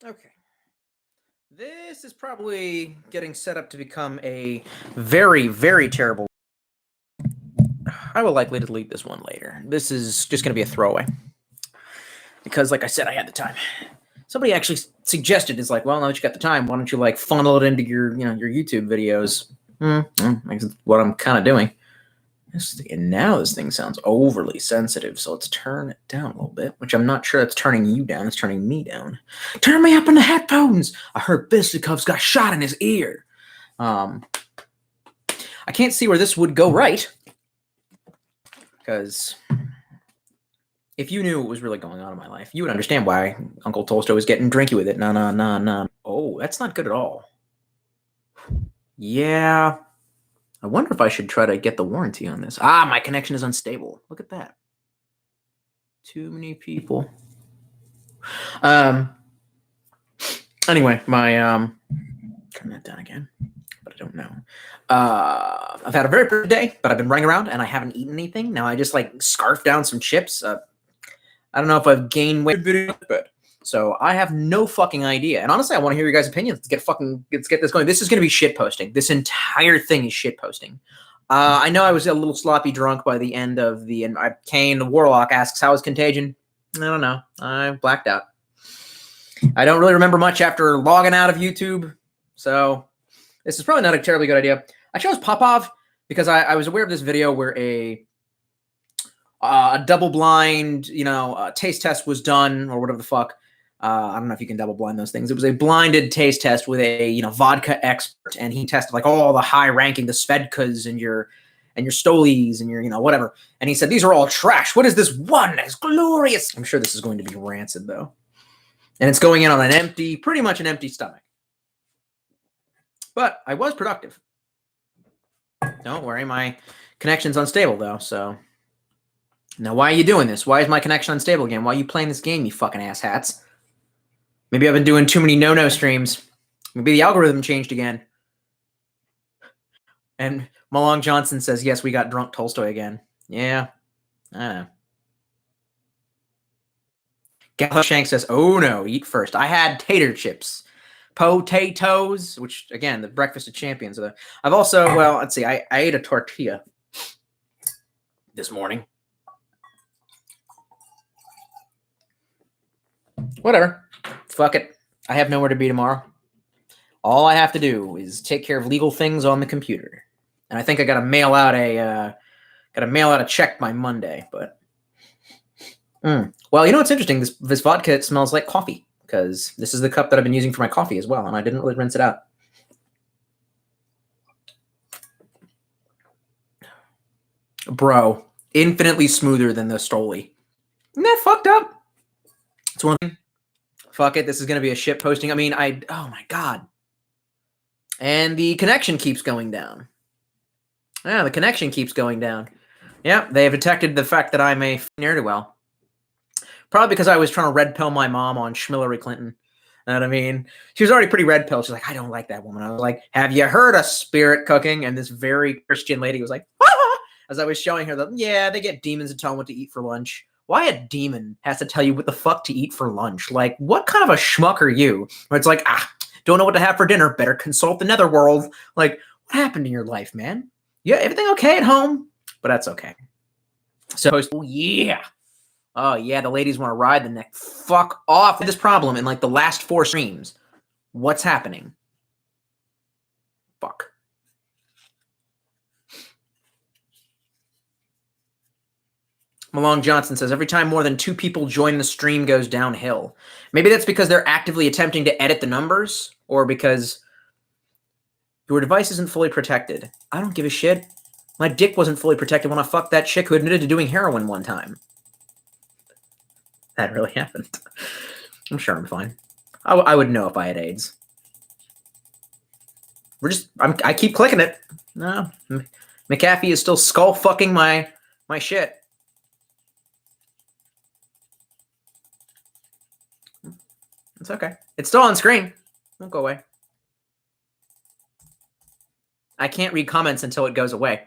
Okay. This is probably getting set up to become a very, very terrible. I will likely delete this one later. This is just going to be a throwaway. Because, like I said, I had the time. Somebody actually suggested, is like, well, now that you got the time, why don't you, like, funnel it into your, your YouTube videos? That's what I'm kind of doing. And now this thing sounds overly sensitive, so let's turn it down a little bit, which I'm not sure it's turning you down. It's turning me down. Turn me up in the headphones. I heard Bistikov's got shot in his ear. I can't see where this would go right, because if you knew what was really going on in my life, you would understand why Uncle Tolstoy was getting drinky with it. No. Oh, that's not good at all. Yeah. I wonder if I should try to get the warranty on this. Ah, my connection is unstable. Look at that. Too many people. Anyway, my turn that down again. But I don't know. I've had a very pretty day, but I've been running around and I haven't eaten anything. Now I just like scarfed down some chips. I don't know if I've gained weight, but so I have no fucking idea. And honestly, I want to hear your guys' opinions. Let's get this going. This is going to be shit posting. This entire thing is shit posting. I know I was a little sloppy drunk by the end of the. And Kane the Warlock asks, "How is Contagion?" I don't know. I blacked out. I don't really remember much after logging out of YouTube, so this is probably not a terribly good idea. I chose Popov because I was aware of this video where a double-blind, taste test was done, or whatever the fuck. I don't know if you can double-blind those things. It was a blinded taste test with a vodka expert, and he tested like all the high-ranking, the Svedkas and your Stolis and your whatever. And he said these are all trash. What is this one? It's glorious. I'm sure this is going to be rancid though, and it's going in on pretty much an empty stomach. But I was productive. Don't worry, my connection's unstable though, so. Now, why are you doing this? Why is my connection unstable again? Why are you playing this game, you fucking asshats? Maybe I've been doing too many no-no streams. Maybe the algorithm changed again. And Malong Johnson says, yes, we got drunk Tolstoy again. Yeah, I don't know. Gallo Shank says, oh no, eat first. I had tater chips. Potatoes, which, again, the breakfast of champions. I've also, well, let's see, I ate a tortilla this morning. Whatever. Fuck it. I have nowhere to be tomorrow. All I have to do is take care of legal things on the computer. And I think I gotta mail out a check by Monday, but well, what's interesting? This vodka smells like coffee, because this is the cup that I've been using for my coffee as well, and I didn't really rinse it out. Bro, infinitely smoother than the Stoli. Isn't that fucked up? It's one thing. Fuck it, this is going to be a shit posting. I mean, oh my God. And the connection keeps going down. Yeah, the connection keeps going down. Yeah, they have detected the fact that I'm a ne'er-do-well. Probably because I was trying to red pill my mom on Schmillery Clinton. You know what I mean? She was already pretty red pill. She's like, I don't like that woman. I was like, have you heard of spirit cooking? And this very Christian lady was like, ah! As I was showing her that, yeah, they get demons to tell them what to eat for lunch. Why a demon has to tell you what the fuck to eat for lunch? Like, what kind of a schmuck are you? Where it's like, don't know what to have for dinner. Better consult the netherworld. Like, what happened in your life, man? Yeah, everything okay at home? But that's okay. So, oh, yeah. Oh, yeah, the ladies want to ride the neck. Fuck off with this problem in, like, the last 4 streams. What's happening? Fuck. Malong Johnson says, every time more than 2 people join the stream goes downhill. Maybe that's because they're actively attempting to edit the numbers, or because your device isn't fully protected. I don't give a shit. My dick wasn't fully protected when I fucked that chick who admitted to doing heroin one time. That really happened. I'm sure I'm fine. I would know if I had AIDS. I keep clicking it. No, McAfee is still skull fucking my shit. It's okay. It's still on screen. Won't go away. I can't read comments until it goes away.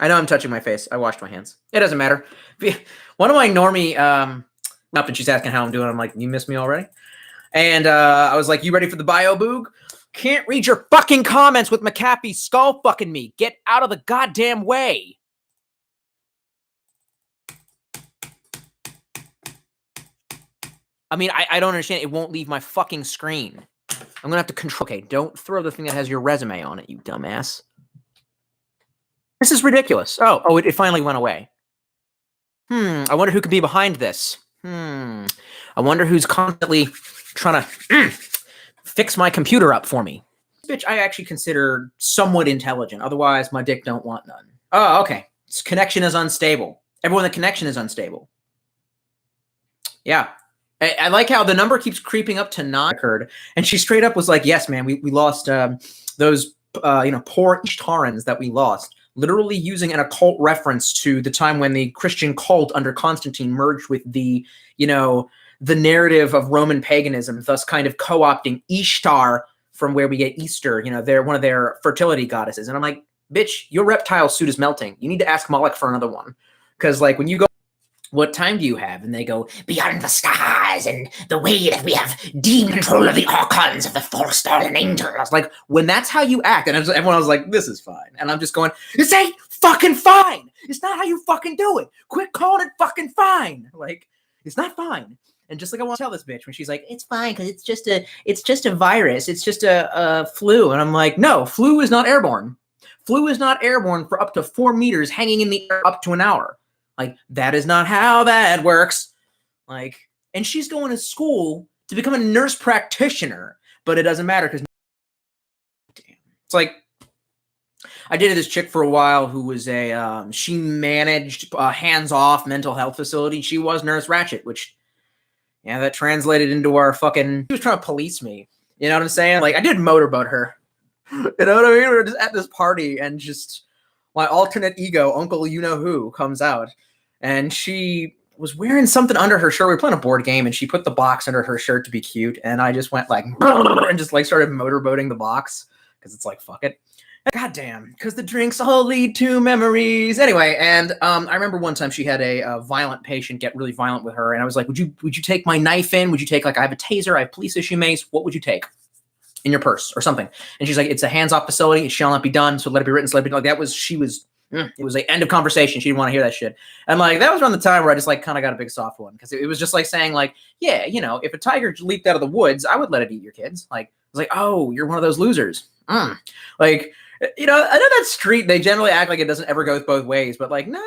I know I'm touching my face. I washed my hands. It doesn't matter. One of my normie, up and she's asking how I'm doing. I'm like, you missed me already? And I was like, you ready for the bio boog? Can't read your fucking comments with McAfee skull fucking me. Get out of the goddamn way. I mean, I don't understand. It won't leave my fucking screen. I'm going to have to control. Okay, don't throw the thing that has your resume on it, you dumbass. This is ridiculous. Oh, it finally went away. I wonder who could be behind this. I wonder who's constantly trying to fix my computer up for me. This bitch I actually consider somewhat intelligent. Otherwise, my dick don't want none. Oh, okay. This connection is unstable. Everyone, the connection is unstable. Yeah. I like how the number keeps creeping up to 9 occurred, and she straight up was like, yes, man, we lost those poor Ishtarans that we lost, literally using an occult reference to the time when the Christian cult under Constantine merged with the narrative of Roman paganism, thus kind of co-opting Ishtar from where we get Easter. They're one of their fertility goddesses. And I'm like, bitch, your reptile suit is melting. You need to ask Moloch for another one. Because like when you go, what time do you have? And they go, beyond the stars and the way that we have deemed control of the archons of the false fallen angels. Like, when that's how you act, and everyone was like, this is fine. And I'm just going, this ain't fucking fine. It's not how you fucking do it. Quit calling it fucking fine. Like, it's not fine. And just like I want to tell this bitch when she's like, it's fine because it's just a virus. It's just a flu. And I'm like, no, flu is not airborne. Flu is not airborne for up to 4 meters hanging in the air up to an hour. Like, that is not how that works. Like, and she's going to school to become a nurse practitioner, but it doesn't matter because it's like, I dated this chick for a while who was she managed a hands-off mental health facility. She was Nurse Ratchet, which, yeah, that translated into our fucking, she was trying to police me. You know what I'm saying? Like, I did motorboat her. You know what I mean? We were just at this party and just my alternate ego, Uncle You-Know-Who, comes out. And she was wearing something under her shirt. We were playing a board game, and she put the box under her shirt to be cute. And I just went like, and just like started motorboating the box because it's like, fuck it. God damn, because the drinks all lead to memories. Anyway, and I remember one time she had a violent patient get really violent with her, and I was like, would you take my knife in? Would you take, like, I have a taser, I have police issue mace. What would you take in your purse or something? And she's like, it's a hands-off facility. It shall not be done. So let it be written. So let it be like that was, she was, it was the end of conversation. She didn't want to hear that shit. And like, that was around the time where I just like kind of got a big soft one. Cause it was just like saying like, yeah, if a tiger leaped out of the woods, I would let it eat your kids. Like, I was like, oh, you're one of those losers. Like, I know that street, they generally act like it doesn't ever go both ways, but like, no,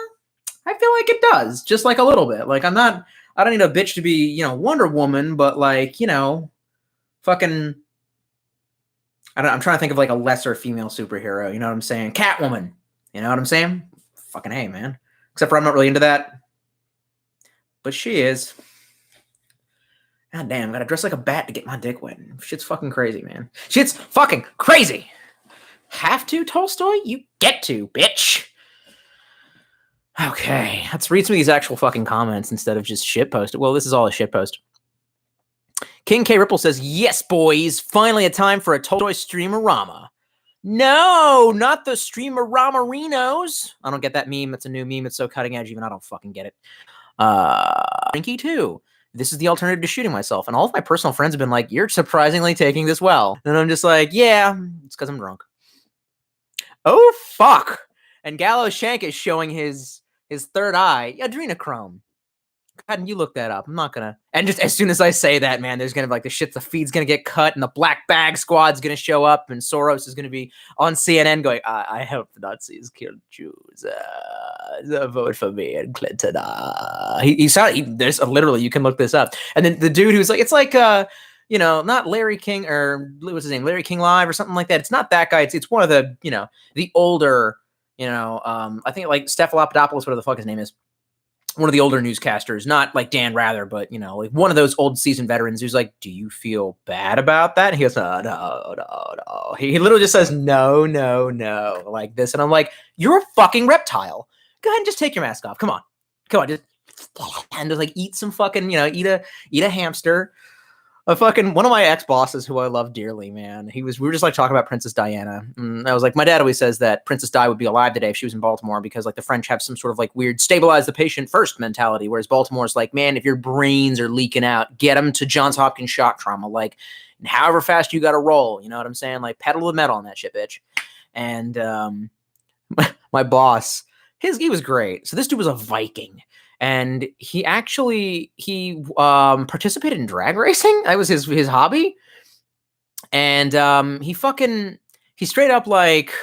I feel like it does, just like a little bit. Like, I don't need a bitch to be, Wonder Woman, but like, fucking, I'm trying to think of like a lesser female superhero, you know what I'm saying? Catwoman, you know what I'm saying? Fucking hey, man. Except for I'm not really into that. But she is. God damn, gotta dress like a bat to get my dick wet. Shit's fucking crazy, man. Shit's fucking crazy. Have to, Tolstoy? You get to, bitch. Okay, let's read some of these actual fucking comments instead of just shitpost. Well, this is all a shitpost. King K. Ripple says, yes, boys, finally a time for a Tolstoy streamer-rama. No, not the streamer-rama-rinos. I don't get that meme. It's a new meme. It's so cutting edge, even I don't fucking get it. Rinky, too. This is the alternative to shooting myself. And all of my personal friends have been like, you're surprisingly taking this well. And I'm just like, yeah, it's because I'm drunk. Oh, fuck. And Gallo Shank is showing his third eye. Adrenochrome. God, and you look that up. I'm not gonna. And just as soon as I say that, man, there's gonna be like the feed's gonna get cut, and the Black Bag Squad's gonna show up, and Soros is gonna be on CNN going, "I hope the Nazis killed Jews. Vote for me and Clinton." There's literally, you can look this up. And then the dude who's like, it's like not Larry King or what's his name, Larry King Live or something like that. It's not that guy. It's one of the the older I think like Stephalopoulos, whatever the fuck his name is. One of the older newscasters, not like Dan Rather, but like one of those old seasoned veterans who's like, do you feel bad about that? And he goes, no. He literally just says, no, like this. And I'm like, you're a fucking reptile. Go ahead and just take your mask off. Come on. Just and just like eat some fucking, eat a hamster. One of my ex-bosses who I love dearly, man. We were just like talking about Princess Diana. And I was like, my dad always says that Princess Di would be alive today if she was in Baltimore because like the French have some sort of like weird stabilize the patient first mentality, whereas Baltimore's like, man, if your brains are leaking out, get them to Johns Hopkins shock trauma. Like, however fast you got to roll, you know what I'm saying? Like, pedal to the metal on that shit, bitch. And my boss, he was great. So this dude was a Viking. And he participated in drag racing. That was his hobby. And he straight up like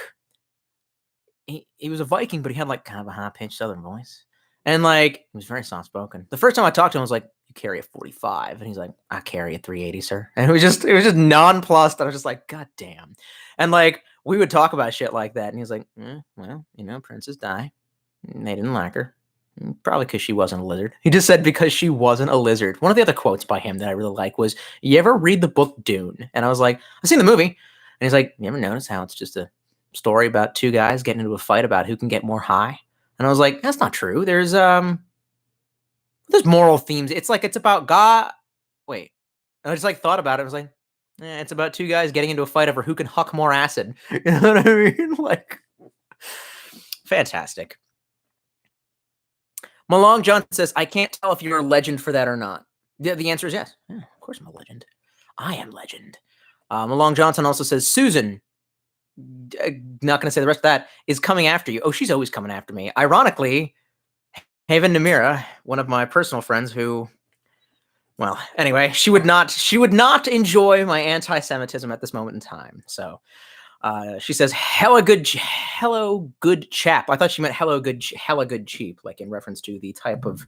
he was a Viking, but he had like kind of a high pitched Southern voice. And like he was very soft spoken. The first time I talked to him, I was like, "You carry a 45," and he's like, "I carry a 380, sir." And it was just nonplussed. I was just like, "God damn!" And like we would talk about shit like that, and he was like, "Well, Princess Di, they didn't like her." Probably because she wasn't a lizard. He just said because she wasn't a lizard. One of the other quotes by him that I really like was, "You ever read the book Dune?" And I was like, "I've seen the movie." And he's like, "You ever notice how it's just a story about two guys getting into a fight about who can get more high?" And I was like, "That's not true. There's moral themes. It's about God." Wait, I just like thought about it. I was like, it's about two guys getting into a fight over who can huck more acid. You know what I mean? Like, fantastic. Malong Johnson says, "I can't tell if you're a legend for that or not." The answer is yes. Yeah, of course I'm a legend. I am legend. Malong Johnson also says, "Susan, not going to say the rest of that, is coming after you." Oh, she's always coming after me. Ironically, Haven Namira, one of my personal friends who, well, anyway, she would not enjoy my anti-Semitism at this moment in time. So she says, hello, good chap. I thought she meant hella good cheap, like in reference to the type of...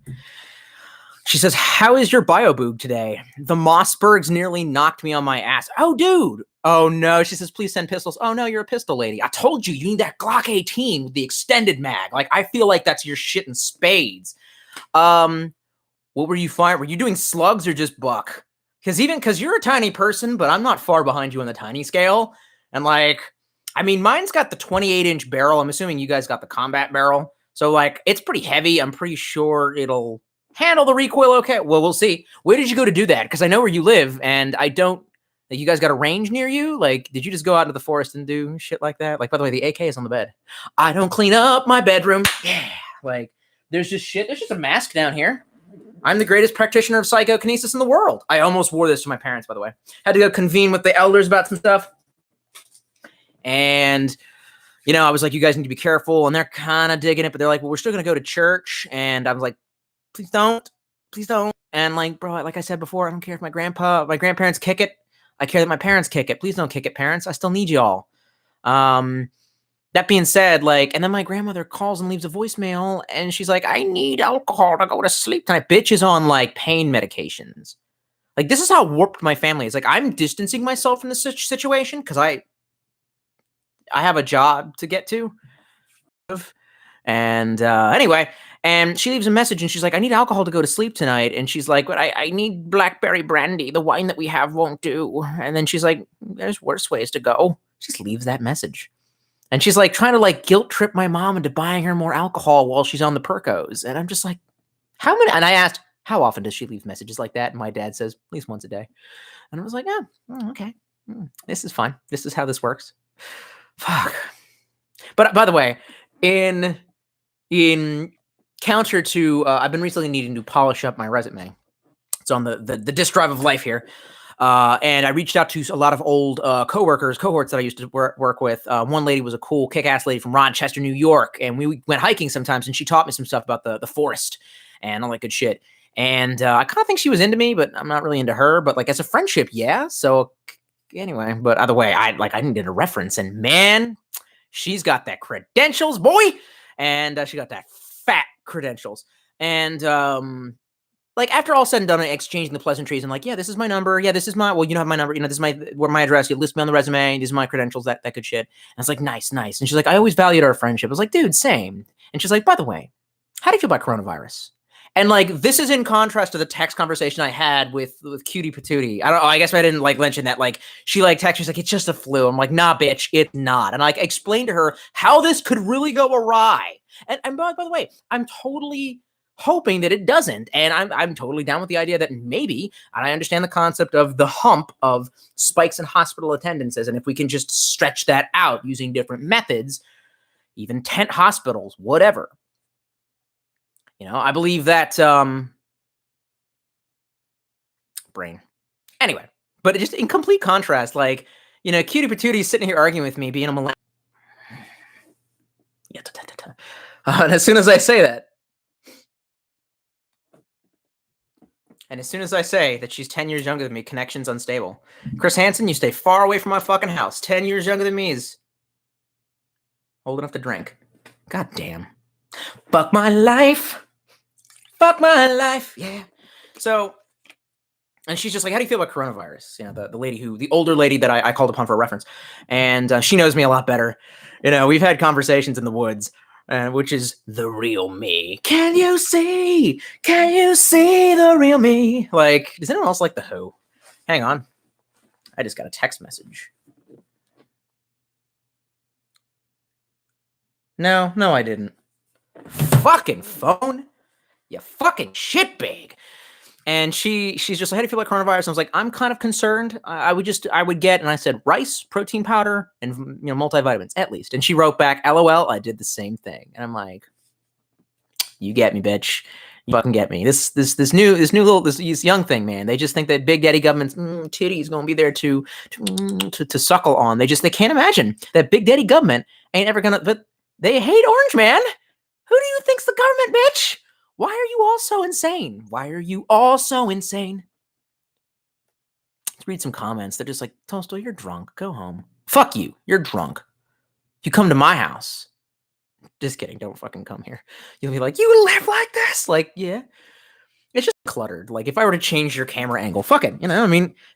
She says, "How is your bio-boog today? The Mossbergs nearly knocked me on my ass." Oh, dude. Oh, no. She says, "Please send pistols." Oh, no, you're a pistol lady. I told you need that Glock 18 with the extended mag. Like, I feel like that's your shit in spades. What were you firing? Were you doing slugs or just buck? Because you're a tiny person, but I'm not far behind you on the tiny scale. And like, I mean, mine's got the 28-inch barrel. I'm assuming you guys got the combat barrel. So like, it's pretty heavy. I'm pretty sure it'll handle the recoil okay. Well, we'll see. Where did you go to do that? Because I know where you live, and I don't... Like, you guys got a range near you? Like, did you just go out into the forest and do shit like that? Like, by the way, the AK is on the bed. I don't clean up my bedroom. Yeah. Like, there's just shit. There's just a mask down here. I'm the greatest practitioner of psychokinesis in the world. I almost wore this to my parents, by the way. Had to go convene with the elders about some stuff. And, I was like, you guys need to be careful. And they're kind of digging it, but they're like, well, we're still going to go to church. And I was like, please don't. Please don't. And like, bro, like I said before, I don't care if my grandparents kick it. I care that my parents kick it. Please don't kick it, parents. I still need y'all. That being said, like, and then my grandmother calls and leaves a voicemail, and she's like, "I need alcohol to go to sleep tonight." Bitch is on like pain medications. Like, this is how warped my family is. Like, I'm distancing myself from this situation because I have a job to get to. And anyway, and she leaves a message, and she's like, "I need alcohol to go to sleep tonight." And she's like, "But I need blackberry brandy. The wine that we have won't do." And then she's like, "There's worse ways to go." She just leaves that message. And she's like trying to like guilt trip my mom into buying her more alcohol while she's on the Percos. And I'm just like, how many? And I asked, how often does she leave messages like that? And my dad says, at least once a day. And I was like, okay. This is fine. This is how this works. Fuck. But by the way, in counter to, I've been recently needing to polish up my resume. It's on the disk drive of life here. And I reached out to a lot of old cohorts that I used to work with. One lady was a cool kick-ass lady from Rochester, New York, and we went hiking sometimes, and she taught me some stuff about the forest and all that good shit. And I kind of think she was into me, but I'm not really into her. But like as a friendship, yeah. So anyway, but either way, I needed a reference, and man, she's got that credentials, boy, and she got that fat credentials, and like after all said and done, and exchanging the pleasantries and like, yeah, this is my number. Yeah, this is my, well, you have my number. This is my address. You list me on the resume. These are my credentials, that good shit. And it's like, nice. And she's like, I always valued our friendship. I was like, dude, same. And she's like, by the way, how do you feel about coronavirus? And like, this is in contrast to the text conversation I had with Cutie Patootie. I don't know. I guess I didn't like mention that. Like, she like texted, she's like, it's just a flu. I'm like, nah, bitch, it's not. And I like explained to her how this could really go awry. And by the way, I'm totally hoping that it doesn't. And I'm totally down with the idea that maybe, and I understand the concept of the hump of spikes in hospital attendances, and if we can just stretch that out using different methods, even tent hospitals, whatever. I believe that brain. Anyway, but just in complete contrast, like, Cutie Patootie sitting here arguing with me, being a millennial. Yeah, and as soon as I say that, she's 10 years younger than me, connection's unstable. Chris Hansen, you stay far away from my fucking house. 10 years younger than me is old enough to drink. God damn. Fuck my life. Fuck my life. Yeah. So, and she's just like, how do you feel about coronavirus? The older lady that I called upon for a reference. And she knows me a lot better. We've had conversations in the woods, which is the real me. Can you see? Can you see the real me? Like, does anyone else like The Who? Hang on. I just got a text message. No, I didn't. Fucking phone. You fucking shitbag. And she's just like, how do you feel about coronavirus? And I was like, I'm kind of concerned. I would get, and I said, rice, protein powder, and multivitamins at least. And she wrote back, LOL, I did the same thing. And I'm like, you get me, bitch. You fucking get me. This young thing, man. They just think that Big Daddy government's titty is gonna be there to suckle on. They can't imagine that Big Daddy government ain't ever gonna. But they hate Orange Man. Who do you think's the government, bitch? Why are you all so insane? Let's read some comments. They're just like, Tolstoy, you're drunk. Go home. Fuck you. You're drunk. You come to my house. Just kidding. Don't fucking come here. You'll be like, you live like this? Like, yeah. It's just cluttered. Like, if I were to change your camera angle, fuck it.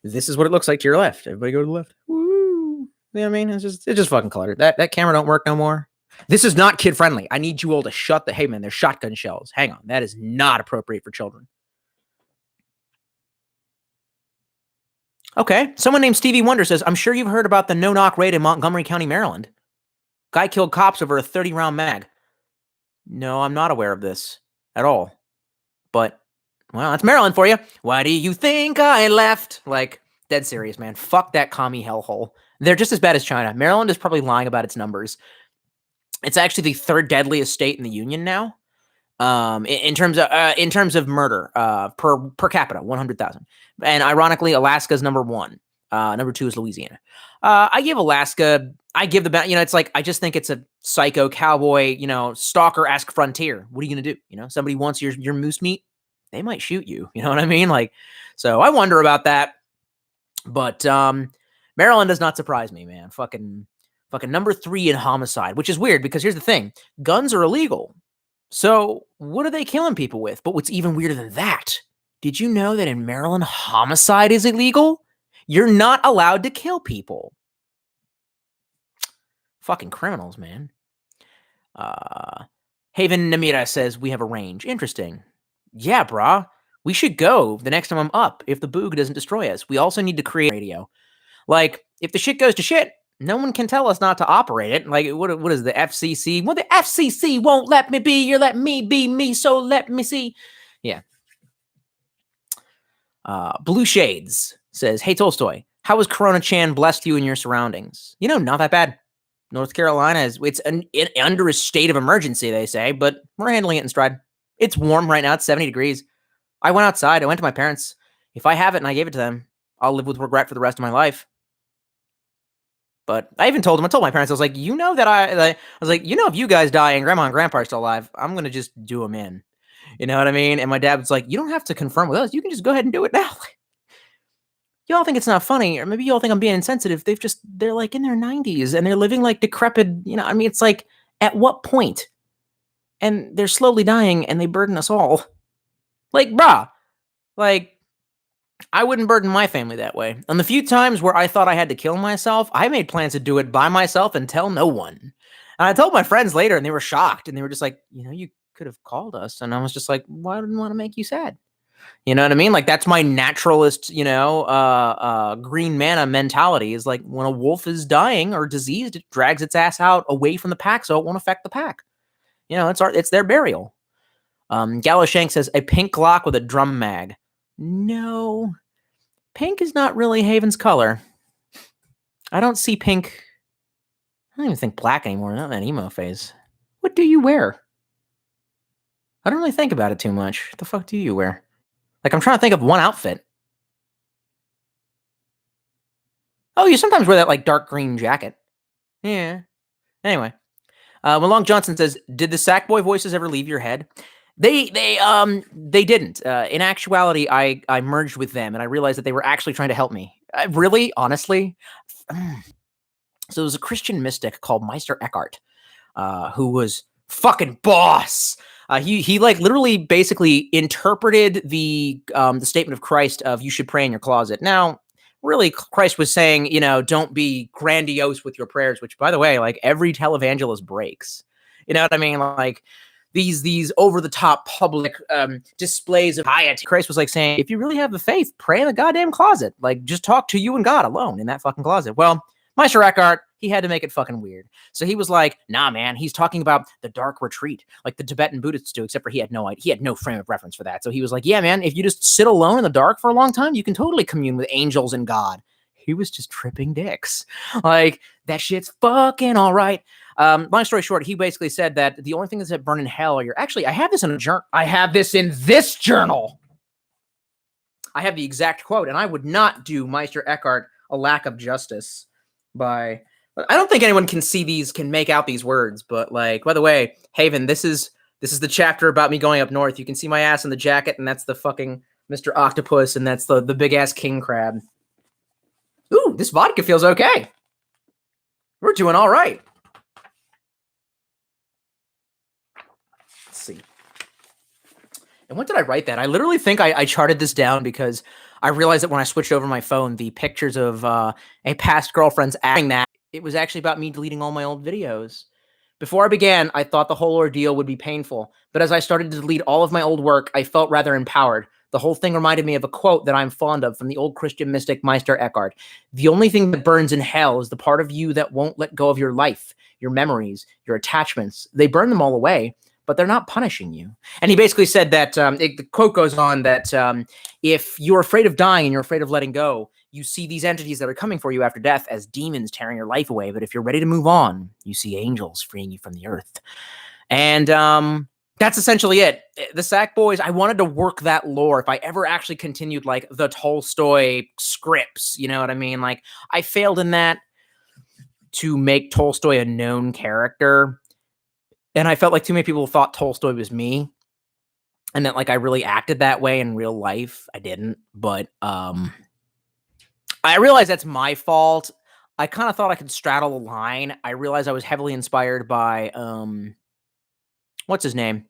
This is what it looks like to your left. Everybody go to the left. Woo. You know what I mean? It's just fucking cluttered. That camera don't work no more. This is not kid friendly. I need you all to shut the. Hey man, there's shotgun shells. Hang on, that is not appropriate for children. Okay, someone named Stevie Wonder says, I'm sure you've heard about the no-knock raid in Montgomery County, Maryland. Guy killed cops over a 30-round mag. No, I'm not aware of this at all. But, well, that's Maryland for you. Why do you think I left? Like, dead serious, man. Fuck that commie hellhole. They're just as bad as China. Maryland is probably lying about its numbers. It's actually the third deadliest state in the union now, in terms of murder per capita, 100,000. And ironically, Alaska's number one. Number two is Louisiana. I give Alaska. It's like I just think it's a psycho cowboy, stalker-esque frontier. What are you gonna do? Somebody wants your moose meat, they might shoot you. You know what I mean? Like, so I wonder about that. But Maryland does not surprise me, man. Fucking number 3 in homicide, which is weird because here's the thing. Guns are illegal. So what are they killing people with? But what's even weirder than that, did you know that in Maryland, homicide is illegal? You're not allowed to kill people. Fucking criminals, man. Haven Namira says, we have a range. Interesting. Yeah, brah. We should go the next time I'm up if the boog doesn't destroy us. We also need to create radio. Like, if the shit goes to shit, no one can tell us not to operate it. Like, what is the FCC? Well, the FCC won't let me be. You're letting me be me, so let me see. Yeah. Blue Shades says, hey, Tolstoy, how has Corona Chan blessed you in your surroundings? Not that bad. North Carolina it's under a state of emergency, they say, but we're handling it in stride. It's warm right now. It's 70 degrees. I went outside. I went to my parents. If I have it and I gave it to them, I'll live with regret for the rest of my life. But I even told them, I told my parents, I was like, if you guys die and grandma and grandpa are still alive, I'm going to just do them in. You know what I mean? And my dad was like, you don't have to confirm with us. You can just go ahead and do it now. Y'all think it's not funny, or maybe y'all think I'm being insensitive. They're like in their 90s and they're living like decrepit, it's like, at what point? And they're slowly dying and they burden us all. Like, brah, like, I wouldn't burden my family that way. And the few times where I thought I had to kill myself, I made plans to do it by myself and tell no one. And I told my friends later and they were shocked and they were just like, you could have called us. And I was just like, well, I didn't want to make you sad. You know what I mean? Like, that's my naturalist, green mana mentality is like when a wolf is dying or diseased, it drags its ass out away from the pack so it won't affect the pack. It's their burial. Gallo Shank says, a pink Glock with a drum mag. No. Pink is not really Haven's color. I don't see pink. I don't even think black anymore. Not that emo phase. What do you wear? I don't really think about it too much. What the fuck do you wear? Like, I'm trying to think of one outfit. Oh, you sometimes wear that, like, dark green jacket. Yeah. Anyway. Malong Johnson says, did the Sackboy voices ever leave your head? They didn't. In actuality, I merged with them, and I realized that they were actually trying to help me. Really? Honestly? So there was a Christian mystic called Meister Eckhart, who was fucking boss. He like literally basically interpreted the statement of Christ of you should pray in your closet. Now, really, Christ was saying, you know, don't be grandiose with your prayers, which, by the way, like every televangelist breaks. You know what I mean? Like these over the top public displays of piety. Christ was like saying, if you really have the faith, pray in the goddamn closet. Like just talk to you and God alone in that fucking closet. Well, Meister Eckhart, he had to make it fucking weird. So he was like, nah, man, he's talking about the dark retreat, like the Tibetan Buddhists do, except for he had no idea. He had no frame of reference for that. So he was like, yeah, man, if you just sit alone in the dark for a long time, you can totally commune with angels and God. He was just tripping dicks. Like, that shit's fucking all right. Long story short, he basically said that the only thing that's that burn in hell are your... Actually, I have this in a journal. I have this in this journal. I have the exact quote, and I would not do Meister Eckhart a lack of justice by... I don't think anyone can see these, can make out these words, but like, by the way, Haven, this is the chapter about me going up north. You can see my ass in the jacket, and that's the fucking Mr. Octopus, and that's the big ass king crab. Ooh, this vodka feels okay. We're doing all right. Let's see. And when did I write that? I literally think I charted this down because I realized that when I switched over my phone, the pictures of a past girlfriend's acting that, it was actually about me deleting all my old videos. Before I began, I thought the whole ordeal would be painful, but as I started to delete all of my old work, I felt rather empowered. The whole thing reminded me of a quote that I'm fond of from the old Christian mystic Meister Eckhart. The only thing that burns in hell is the part of you that won't let go of your life, your memories, your attachments. They burn them all away, but they're not punishing you. And he basically said that, the quote goes on that if you're afraid of dying and you're afraid of letting go, you see these entities that are coming for you after death as demons tearing your life away. But if you're ready to move on, you see angels freeing you from the earth. And that's essentially it. The Sackboys, I wanted to work that lore. If I ever actually continued like the Tolstoy scripts, you know what I mean? Like I failed in that to make Tolstoy a known character. And I felt like too many people thought Tolstoy was me. And that like I really acted that way in real life. I didn't, but I realized that's my fault. I kind of thought I could straddle the line. I realized I was heavily inspired by what's his name?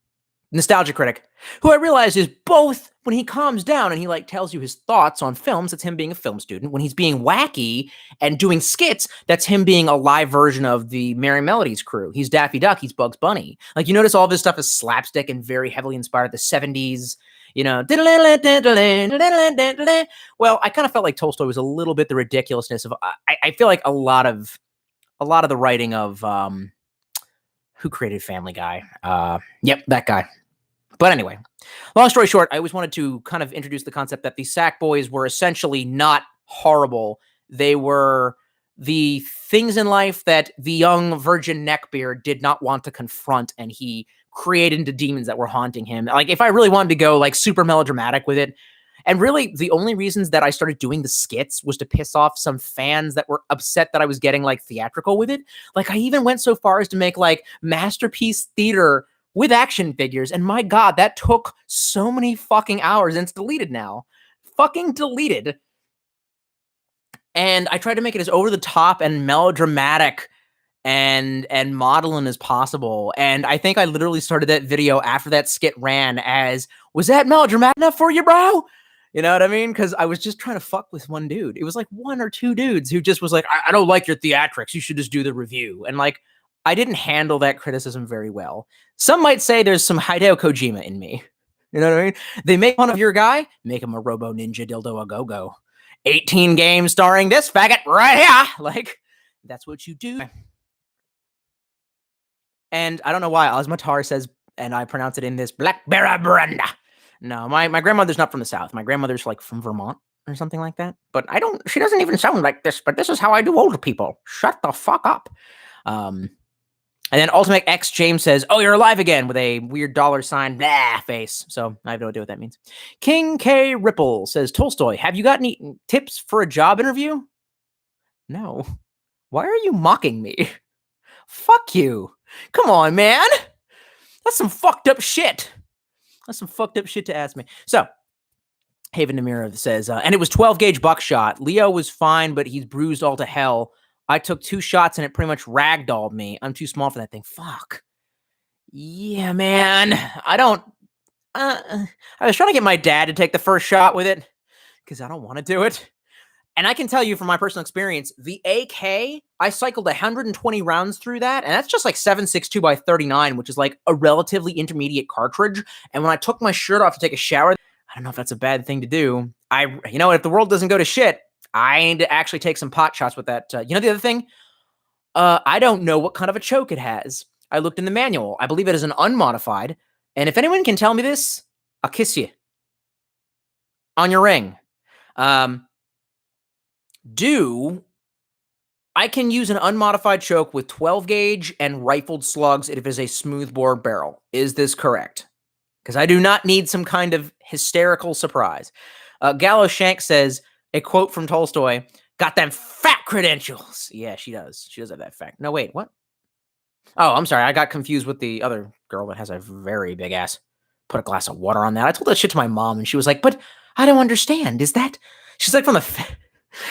Nostalgia Critic, who I realized is both when he calms down and he like tells you his thoughts on films, that's him being a film student. When he's being wacky and doing skits, that's him being a live version of the Merry Melodies crew. He's Daffy Duck, he's Bugs Bunny. Like you notice all this stuff is slapstick and very heavily inspired the 70s, you know. Well, I kind of felt like Tolstoy was a little bit the ridiculousness of I feel like a lot of the writing of who created Family Guy? Yep, that guy. But anyway, long story short, I always wanted to kind of introduce the concept that the Sackboys were essentially not horrible. They were the things in life that the young virgin neckbeard did not want to confront, and he created into demons that were haunting him. Like, if I really wanted to go like super melodramatic with it, and really the only reasons that I started doing the skits was to piss off some fans that were upset that I was getting like theatrical with it. Like I even went so far as to make like masterpiece theater with action figures. And my God, that took so many fucking hours, and it's deleted now. Fucking deleted. And I tried to make it as over the top and melodramatic and modeling as possible. And I think I literally started that video after that skit ran as, was that melodramatic enough for you, bro? You know what I mean? Because I was just trying to fuck with one dude. It was like one or two dudes who just was like, I don't like your theatrics. You should just do the review. And like, I didn't handle that criticism very well. Some might say there's some Hideo Kojima in me. You know what I mean? They make fun of your guy, make him a Robo Ninja Dildo a Go-Go. 18 games starring this faggot right here. Like, that's what you do. And I don't know why Osmatar says and I pronounce it in this blackberry branda. No, my grandmother's not from the South. My grandmother's like from Vermont or something like that. But she doesn't even sound like this, but this is how I do older people. Shut the fuck up. And then Ultimate X James says, "Oh, you're alive again," with a weird $sign blah face. So I have no idea what that means. King K Ripple says, "Tolstoy, have you got any tips for a job interview?" No. Why are you mocking me? Fuck you. Come on, man. That's some fucked up shit. That's some fucked up shit to ask me. So, Haven Namira says, and it was 12 gauge buckshot. Leo was fine, but he's bruised all to hell. I took 2 shots and it pretty much ragdolled me. I'm too small for that thing. Fuck. Yeah, man. I was trying to get my dad to take the first shot with it because I don't want to do it. And I can tell you from my personal experience, the AK, I cycled 120 rounds through that, and that's just like 7.62 by 39, which is like a relatively intermediate cartridge. And when I took my shirt off to take a shower, I don't know if that's a bad thing to do. If the world doesn't go to shit, I need to actually take some pot shots with that. The other thing, I don't know what kind of a choke it has. I looked in the manual. I believe it is an unmodified. And if anyone can tell me this, I'll kiss you on your ring. I can use an unmodified choke with 12 gauge and rifled slugs if it is a smoothbore barrel. Is this correct? Because I do not need some kind of hysterical surprise. Gallo Shank says, a quote from Tolstoy, "Got them fat credentials." Yeah, she does. She does have that fact. No, wait, what? Oh, I'm sorry. I got confused with the other girl that has a very big ass. Put a glass of water on that. I told that shit to my mom, and she was like, "But I don't understand. Is that..." She's like from the...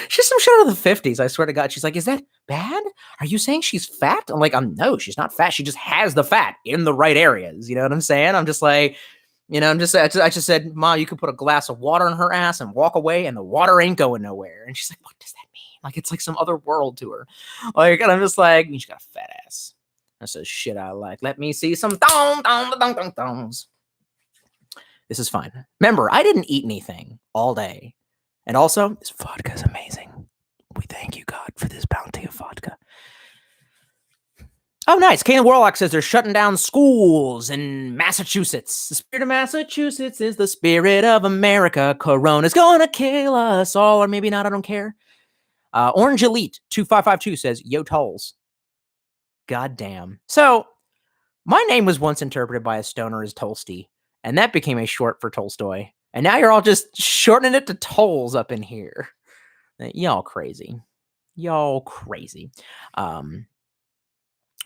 She's some shit out of the 50s, I swear to God. She's like, "Is that bad? Are you saying she's fat?" I'm like, no, she's not fat. She just has the fat in the right areas. You know what I'm saying? I'm just like, I just said, "Ma, you could put a glass of water in her ass and walk away and the water ain't going nowhere." And she's like, "What does that mean?" Like, it's like some other world to her. Like, and I'm just like, "She's got a fat ass." That's the shit I like. Let me see some thongs. This is fine. Remember, I didn't eat anything all day. And also, this vodka is amazing. We thank you, God, for this bounty of vodka. Oh, nice. Kane Warlock says they're shutting down schools in Massachusetts. The spirit of Massachusetts is the spirit of America. Corona's gonna kill us all, or maybe not. I don't care. Orange Elite 2552 says, "Yo, tolls." Goddamn. So, my name was once interpreted by a stoner as Tolsty, and that became a short for Tolstoy. And now you're all just shortening it to tolls up in here. Y'all crazy. Y'all crazy.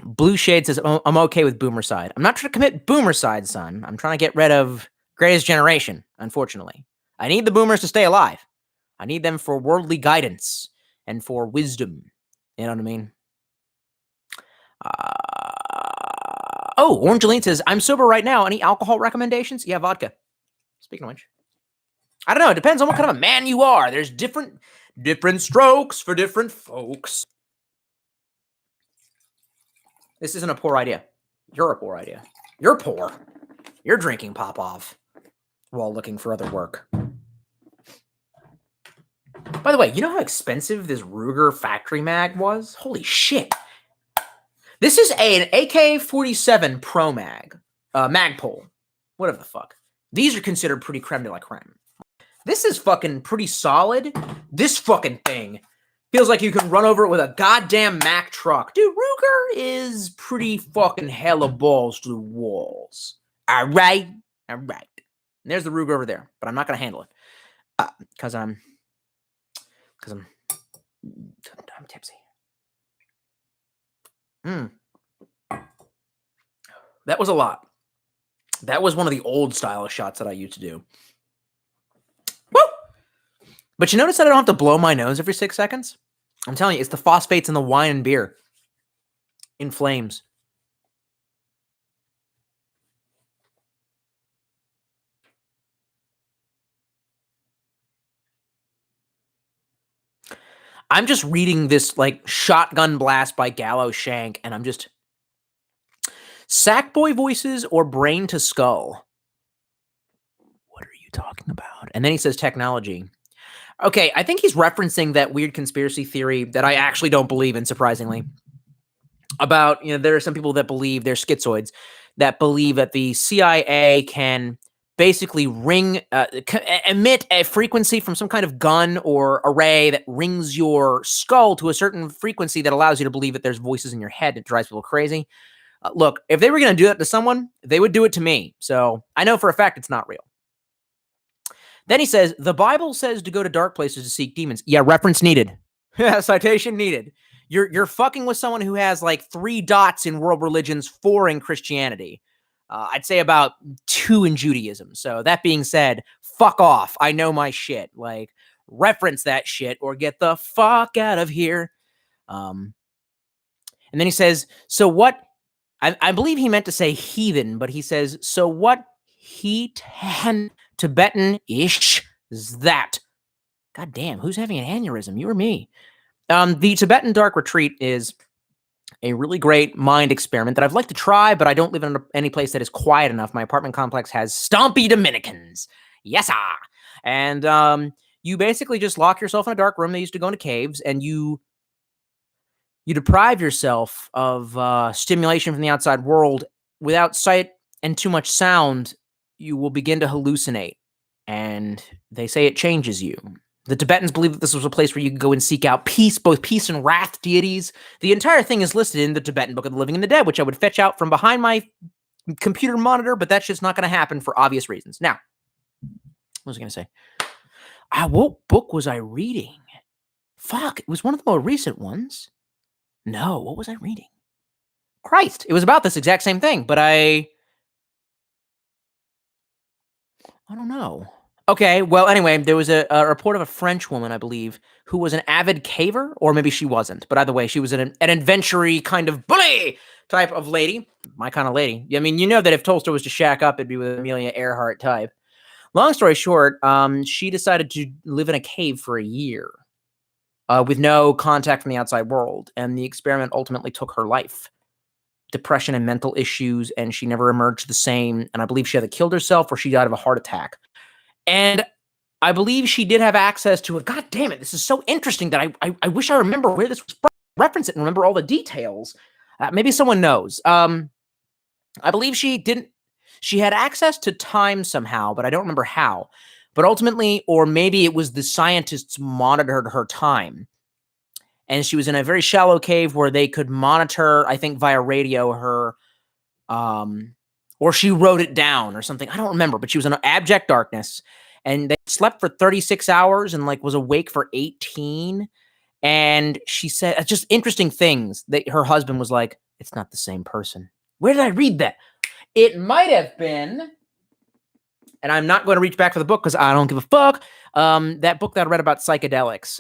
Blue Shade says, "I'm okay with Boomercide. I'm not trying to commit Boomercide, son. I'm trying to get rid of Greatest Generation, unfortunately. I need the Boomers to stay alive. I need them for worldly guidance and for wisdom." You know what I mean? Orange Aline says, "I'm sober right now. Any alcohol recommendations?" Yeah, vodka. Speaking of which. I don't know. It depends on what kind of a man you are. There's different strokes for different folks. This isn't a poor idea. You're a poor idea. You're poor. You're drinking pop-off while looking for other work. By the way, you know how expensive this Ruger factory mag was? Holy shit. This is an AK-47 Pro Mag. Magpul. Whatever the fuck. These are considered pretty creme de la creme. This is fucking pretty solid. This fucking thing feels like you can run over it with a goddamn Mack truck. Dude, Ruger is pretty fucking hella balls to the walls. All right. And there's the Ruger over there, but I'm not going to handle it. Because I'm tipsy. That was a lot. That was one of the old style shots that I used to do. Woo! But you notice that I don't have to blow my nose every 6 seconds? I'm telling you, it's the phosphates in the wine and beer. In flames. I'm just reading this like Shotgun Blast by Gallo Shank, and I'm just... Sackboy voices or brain to skull? What are you talking about? And then he says technology. Okay, I think he's referencing that weird conspiracy theory that I actually don't believe in, surprisingly. About, there are some people that believe they're schizoids, that believe that the CIA can basically emit a frequency from some kind of gun or array that rings your skull to a certain frequency that allows you to believe that there's voices in your head. It drives people crazy. Look, if they were going to do that to someone, they would do it to me. So I know for a fact it's not real. Then he says, the Bible says to go to dark places to seek demons. Yeah, reference needed. Citation needed. You're fucking with someone who has like 3 dots in world religions, 4 in Christianity. I'd say about 2 in Judaism. So that being said, fuck off. I know my shit. Like, reference that shit or get the fuck out of here. And then he says, so what? I believe he meant to say heathen, but he says, so what Tibetan-ish is that? God damn, who's having an aneurysm? You or me? The Tibetan Dark Retreat is a really great mind experiment that I've liked to try, but I don't live in any place that is quiet enough. My apartment complex has stompy Dominicans. Yes, ah. And you basically just lock yourself in a dark room. They used to go into caves, and you deprive yourself of stimulation from the outside world. Without sight and too much sound, you will begin to hallucinate, and they say it changes you. The Tibetans believe that this was a place where you could go and seek out peace, both peace and wrath deities. The entire thing is listed in the Tibetan Book of the Living and the Dead, which I would fetch out from behind my computer monitor, but that's just not going to happen for obvious reasons. Now, what was I going to say? What book was I reading? Fuck, it was one of the more recent ones. No, what was I reading? Christ, it was about this exact same thing, but I don't know. Okay, well, anyway, there was a report of a French woman, I believe, who was an avid caver, or maybe she wasn't. But either way, she was an adventure-y kind of bully type of lady. My kind of lady. I mean, you know that if Tolstoy was to shack up, it'd be with Amelia Earhart type. Long story short, she decided to live in a cave for a year with no contact from the outside world, and the experiment ultimately took her life. Depression and mental issues, and she never emerged the same. And I believe she either killed herself or she died of a heart attack. And I believe she did have access to it. God damn it, this is so interesting that I wish I remember where this was from. Reference it and remember all the details. Maybe someone knows. I believe she had access to time somehow, but I don't remember how. But ultimately, or maybe it was the scientists monitored her time. And she was in a very shallow cave where they could monitor, I think via radio, her, or she wrote it down or something. I don't remember, but she was in abject darkness. And they slept for 36 hours and like was awake for 18. And she said just interesting things that her husband was like, it's not the same person. Where did I read that? It might have been, and I'm not going to reach back for the book because I don't give a fuck. That book that I read about psychedelics,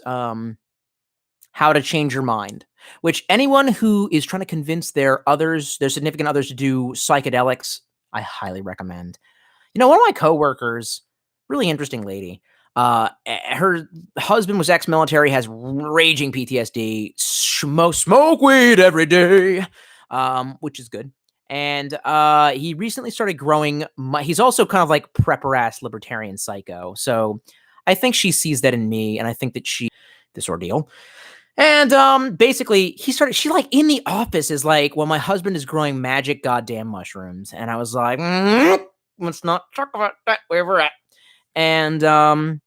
How to Change Your Mind, which anyone who is trying to convince their significant others to do psychedelics, I highly recommend. You know, one of my coworkers, really interesting lady, her husband was ex-military, has raging PTSD, smoke weed every day, which is good. And he recently started growing. He's also kind of like prepper-ass libertarian psycho. So I think she sees that in me, and I think that this ordeal. And basically, she like in the office is like, well, my husband is growing magic goddamn mushrooms. And I was like, let's not talk about that where we're at. And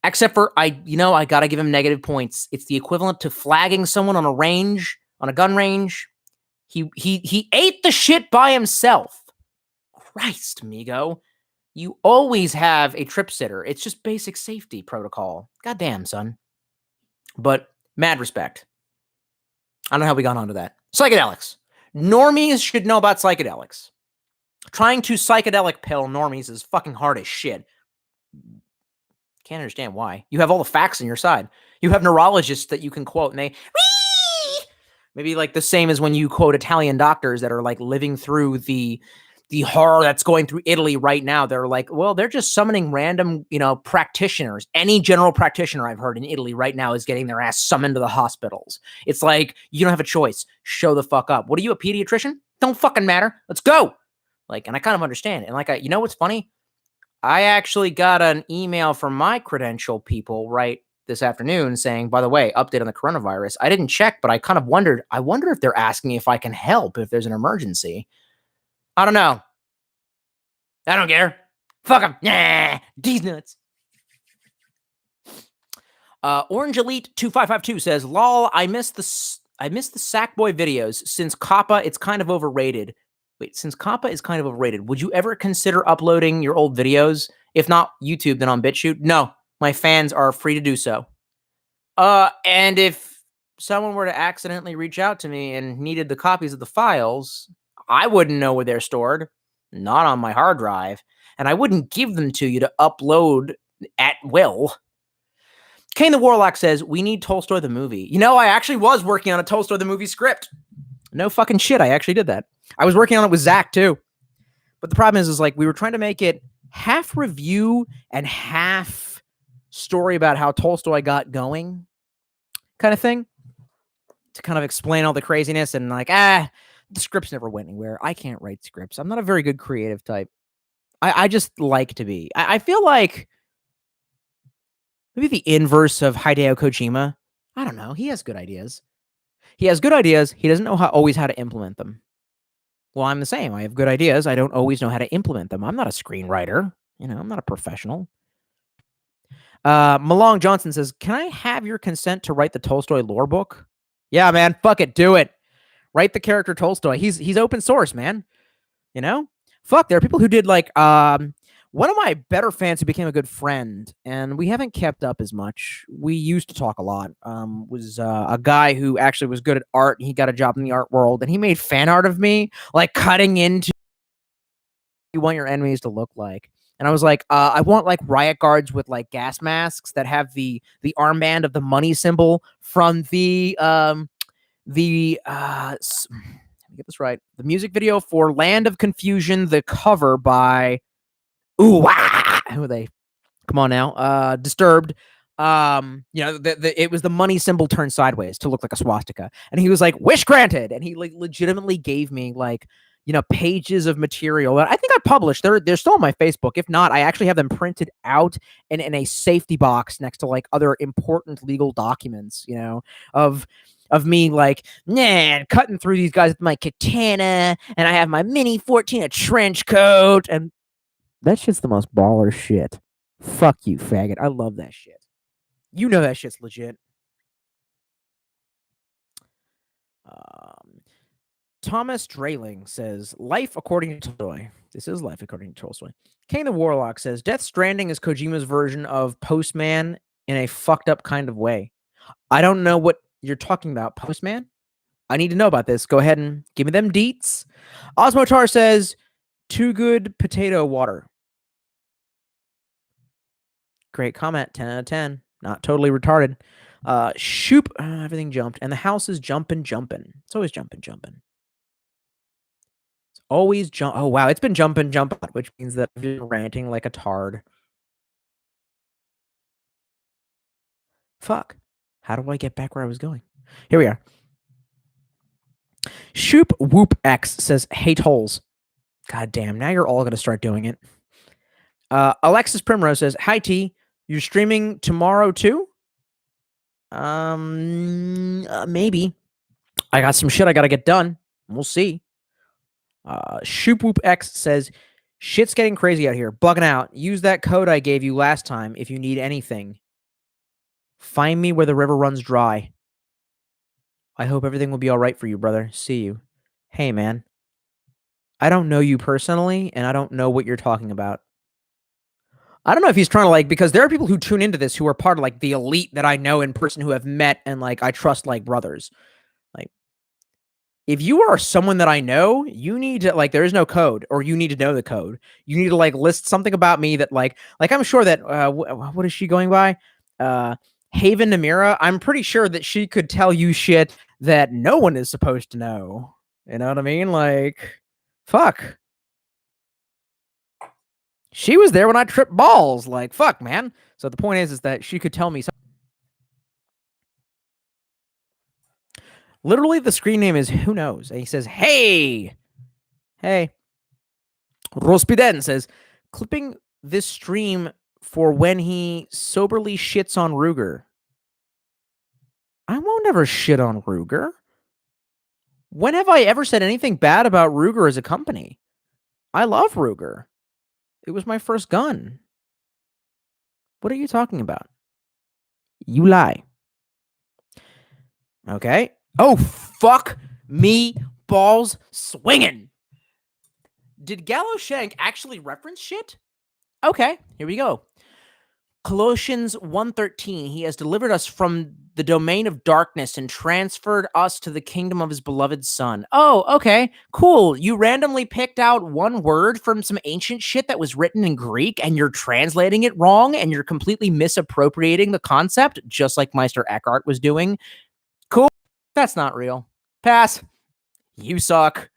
except for I got to give him negative points. It's the equivalent to flagging someone on a gun range. He ate the shit by himself. Christ, amigo. You always have a trip sitter. It's just basic safety protocol. Goddamn, son. But mad respect. I don't know how we got onto that. Psychedelics. Normies should know about psychedelics. Trying to psychedelic pill normies is fucking hard as shit. Can't understand why. You have all the facts on your side. You have neurologists that you can quote, and they maybe like the same as when you quote Italian doctors that are like living through the horror that's going through Italy right now. They're like, well, they're just summoning random, practitioners. Any general practitioner I've heard in Italy right now is getting their ass summoned to the hospitals. It's like, you don't have a choice. Show the fuck up. What are you, a pediatrician? Don't fucking matter. Let's go. Like, and I kind of understand. And like, you know what's funny? I actually got an email from my credential people right this afternoon saying, by the way, update on the coronavirus. I didn't check, but I kind of wondered. I wonder if they're asking me if I can help if there's an emergency. I don't know. I don't care. Fuck him. Nah, these nuts. Orange Elite 2552 says, "Lol, I missed the Sackboy videos. Since Kappa, it's kind of overrated." Wait, since Kappa is kind of overrated, would you ever consider uploading your old videos? If not YouTube, then on BitChute? No, my fans are free to do so. And if someone were to accidentally reach out to me and needed the copies of the files, I wouldn't know where they're stored, not on my hard drive, and I wouldn't give them to you to upload at will. Kane the Warlock says, "We need Tolstoy the movie." You know, I actually was working on a Tolstoy the movie script. No fucking shit, I actually did that. I was working on it with Zach too. But the problem is like we were trying to make it half review and half story about how Tolstoy got going kind of thing, to kind of explain all the craziness, and like, the scripts never went anywhere. I can't write scripts. I'm not a very good creative type. I just like to be. I feel like maybe the inverse of Hideo Kojima. I don't know. He has good ideas. He doesn't know always how to implement them. Well, I'm the same. I have good ideas. I don't always know how to implement them. I'm not a screenwriter. I'm not a professional. Malong Johnson says, "Can I have your consent to write the Tolstoy lore book?" Yeah, man. Fuck it. Do it. Write the character Tolstoy. He's open source, man. Fuck. There are people who did like one of my better fans who became a good friend, and we haven't kept up as much. We used to talk a lot. Was a guy who actually was good at art, and he got a job in the art world, and he made fan art of me, like cutting into what you want your enemies to look like. And I was like, I want like riot guards with like gas masks that have the armband of the money symbol from the let me get this right. The music video for Land of Confusion, the cover by who are they? Come on now. Disturbed. It was the money symbol turned sideways to look like a swastika. And he was like, "Wish granted." And he like legitimately gave me like, pages of material that I think I published. They're still on my Facebook. If not, I actually have them printed out and in a safety box next to like other important legal documents, of me like, cutting through these guys with my katana, and I have my mini 14 trench coat, and that shit's the most baller shit. Fuck you, faggot. I love that shit. You know that shit's legit. Thomas Drayling says, "Life according to Tolstoy." This is Life according to Tolstoy. Kane the Warlock says, "Death Stranding is Kojima's version of Postman in a fucked up kind of way." I don't know what you're talking about, Postman. I need to know about this. Go ahead and give me them deets. Osmotar says, "Too good potato water." Great comment. 10 out of 10. Not totally retarded. Shoop. Everything jumped. And the house is jumping. It's always jumping. It's always jump. Oh, wow. It's been jumping, which means that I'm just ranting like a tard. Fuck. How do I get back where I was going? Here we are. Shoop Whoop X says, "Hate holes." God damn. Now you're all going to start doing it. Alexis Primrose says, "Hi, T. You're streaming tomorrow too?" Maybe. I got some shit I got to get done. We'll see. Shoop Whoop X says, "Shit's getting crazy out here. Bugging out. Use that code I gave you last time if you need anything. Find me where the river runs dry. I hope everything will be all right for you, brother. See you." Hey, man. I don't know you personally, and I don't know what you're talking about. I don't know if he's trying to like, because there are people who tune into this who are part of like the elite that I know in person who have met and like I trust like brothers. Like, if you are someone that I know, you need to like, there is no code, or you need to know the code. You need to like list something about me that like I'm sure that what is she going by? Haven Namira. I'm pretty sure that she could tell you shit that no one is supposed to know. You know what I mean? Like, fuck. She was there when I tripped balls. Like, fuck, man. So the point is that she could tell me something. Literally, the screen name is Who Knows? And he says, Hey. Rospiden says, "Clipping this stream for when he soberly shits on Ruger." I won't ever shit on Ruger. When have I ever said anything bad about Ruger as a company? I love Ruger. It was my first gun. What are you talking about? You lie. Okay. Oh, fuck me balls swinging. Did Gallo Shank actually reference shit? Okay, here we go. Colossians 1:13, he has delivered us from the domain of darkness and transferred us to the kingdom of his beloved son. Oh, okay, cool. You randomly picked out one word from some ancient shit that was written in Greek and you're translating it wrong and you're completely misappropriating the concept, just like Meister Eckhart was doing. Cool. That's not real. Pass. You suck.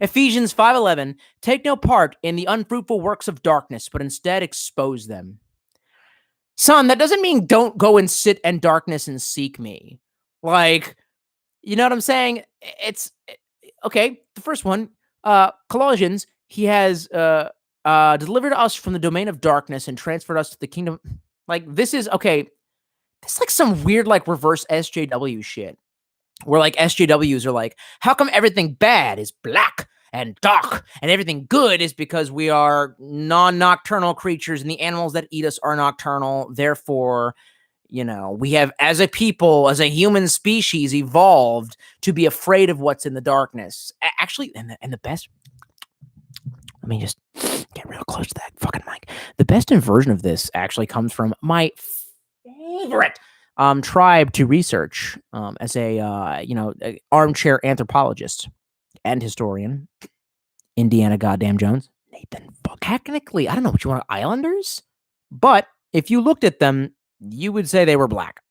Ephesians 5:11, take no part in the unfruitful works of darkness, but instead expose them. Son, that doesn't mean don't go and sit in darkness and seek me. Like, you know what I'm saying? It's okay. The first one, Colossians, he has delivered us from the domain of darkness and transferred us to the kingdom. Like, this is okay. This is like some weird, like, reverse SJW shit. Where like SJWs are like, how come everything bad is black and dark and everything good is because we are non-nocturnal creatures and the animals that eat us are nocturnal. Therefore, you know, we have, as a people, as a human species, evolved to be afraid of what's in the darkness. Actually, and the best, let me just get real close to that fucking mic. The best inversion of this actually comes from my favorite tribe to research as a armchair anthropologist and historian, Indiana goddamn Jones, Nathan. Technically, I don't know what you want, islanders, but if you looked at them, you would say they were black.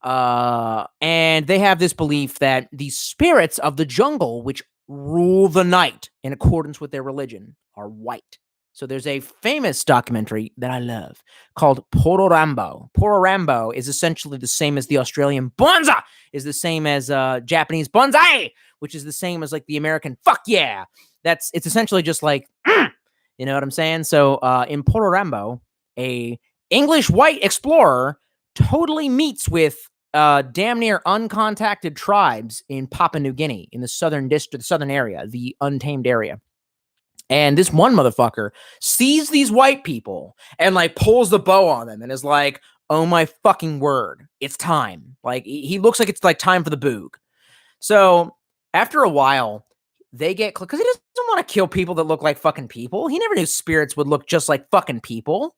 And they have this belief that the spirits of the jungle, which rule the night in accordance with their religion, are white. So there's a famous documentary that I love called Pororambo. Pororambo is essentially the same as the Australian bonza, is the same as Japanese bonsai, which is the same as like the American fuck yeah. It's essentially just like, you know what I'm saying? So in Pororambo, a English white explorer totally meets with damn near uncontacted tribes in Papua New Guinea, in the southern district, the southern area, the untamed area. And this one motherfucker sees these white people and like pulls the bow on them and is like, oh my fucking word, it's time. Like he looks like it's like time for the boog. So after a while, they get, because he doesn't want to kill people that look like fucking people. He never knew spirits would look just like fucking people,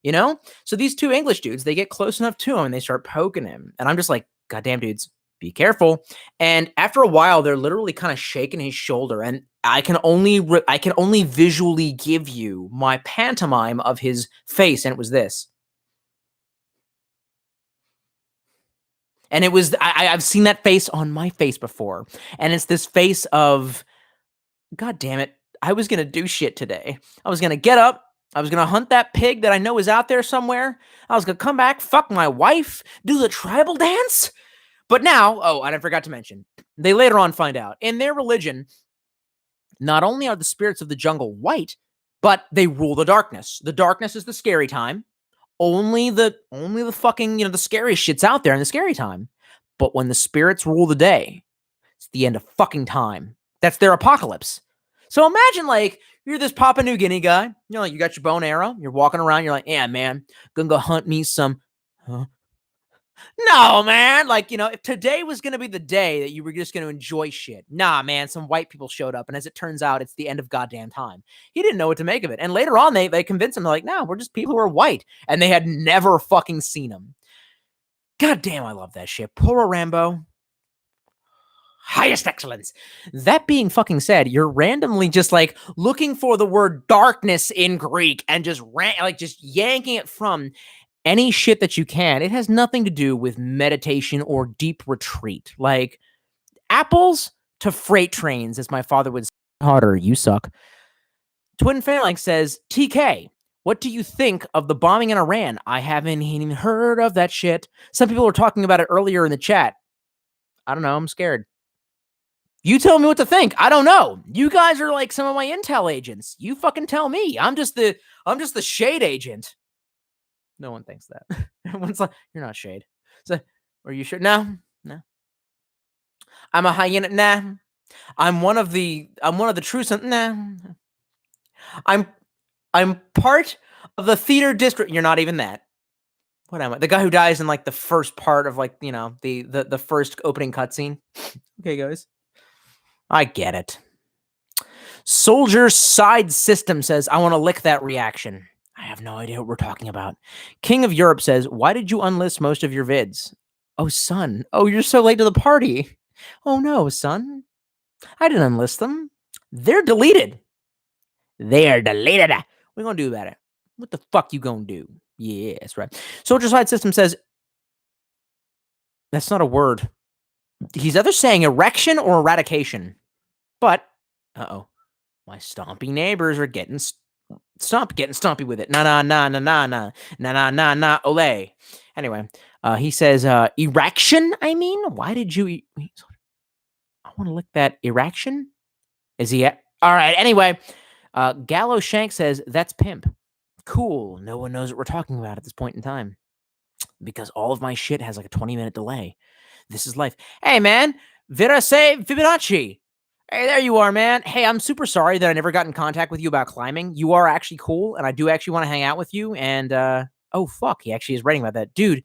you know? So these two English dudes, they get close enough to him and they start poking him. And I'm just like, goddamn dudes, be careful. And after a while, they're literally kind of shaking his shoulder. And I can only visually give you my pantomime of his face. And it was this. And it was, I've seen that face on my face before. And it's this face of, God damn it, I was going to do shit today. I was going to get up. I was going to hunt that pig that I know is out there somewhere. I was going to come back, fuck my wife, do the tribal dance. But now, oh, and I forgot to mention, they later on find out, in their religion, not only are the spirits of the jungle white, but they rule the darkness. The darkness is the scary time. Only the fucking, the scary shit's out there in the scary time. But when the spirits rule the day, it's the end of fucking time. That's their apocalypse. So imagine, like, you're this Papua New Guinea guy. You know, like, you got your bow and arrow. You're walking around. You're like, yeah, man, gonna go hunt me some. Huh? No, man. Like, if today was going to be the day that you were just going to enjoy shit. Nah, man. Some white people showed up. And as it turns out, it's the end of goddamn time. He didn't know what to make of it. And later on, they convinced him, like, no, we're just people who are white. And they had never fucking seen him. God damn, I love that shit. Poor Rambo. Highest excellence. That being fucking said, you're randomly just like looking for the word darkness in Greek and just just yanking it from any shit that you can. It has nothing to do with meditation or deep retreat. Like apples to freight trains, as my father would say. Harder, you suck. Twin Phalanx says, TK, what do you think of the bombing in Iran? I haven't even heard of that shit. Some people were talking about it earlier in the chat. I don't know. I'm scared. You tell me what to think. I don't know. You guys are like some of my intel agents. You fucking tell me. I'm just the shade agent. No one thinks that. Everyone's like, you're not shade. So, are you sure? No. I'm a hyena. Nah. I'm one of the true sons. Nah. I'm part of the theater district. You're not even that. What am I? The guy who dies in like the first part of like, the first opening cutscene. Okay, guys. I get it. Soldier Side System says, I want to lick that reaction. I have no idea what we're talking about. King of Europe says, why did you unlist most of your vids? Oh, son. Oh, you're so late to the party. Oh, no, son. I didn't unlist them. They're deleted. They are deleted. What are you going to do about it? What the fuck you going to do? Yeah, that's right. Soldier Side System says, that's not a word. He's either saying erection or eradication. But, uh-oh. My stompy neighbors are getting stompy with it. Nah, ole. Anyway, he says, erection, I mean? Why did you... I want to lick that erection? Is he... All right, anyway. Gallo Shank says, that's pimp. Cool. No one knows what we're talking about at this point in time. Because all of my shit has like a 20-minute delay. This is life. Hey, man. Virase Fibonacci. Hey, there you are, man. Hey, I'm super sorry that I never got in contact with you about climbing. You are actually cool, and I do actually want to hang out with you. And, oh, fuck. He actually is writing about that. Dude,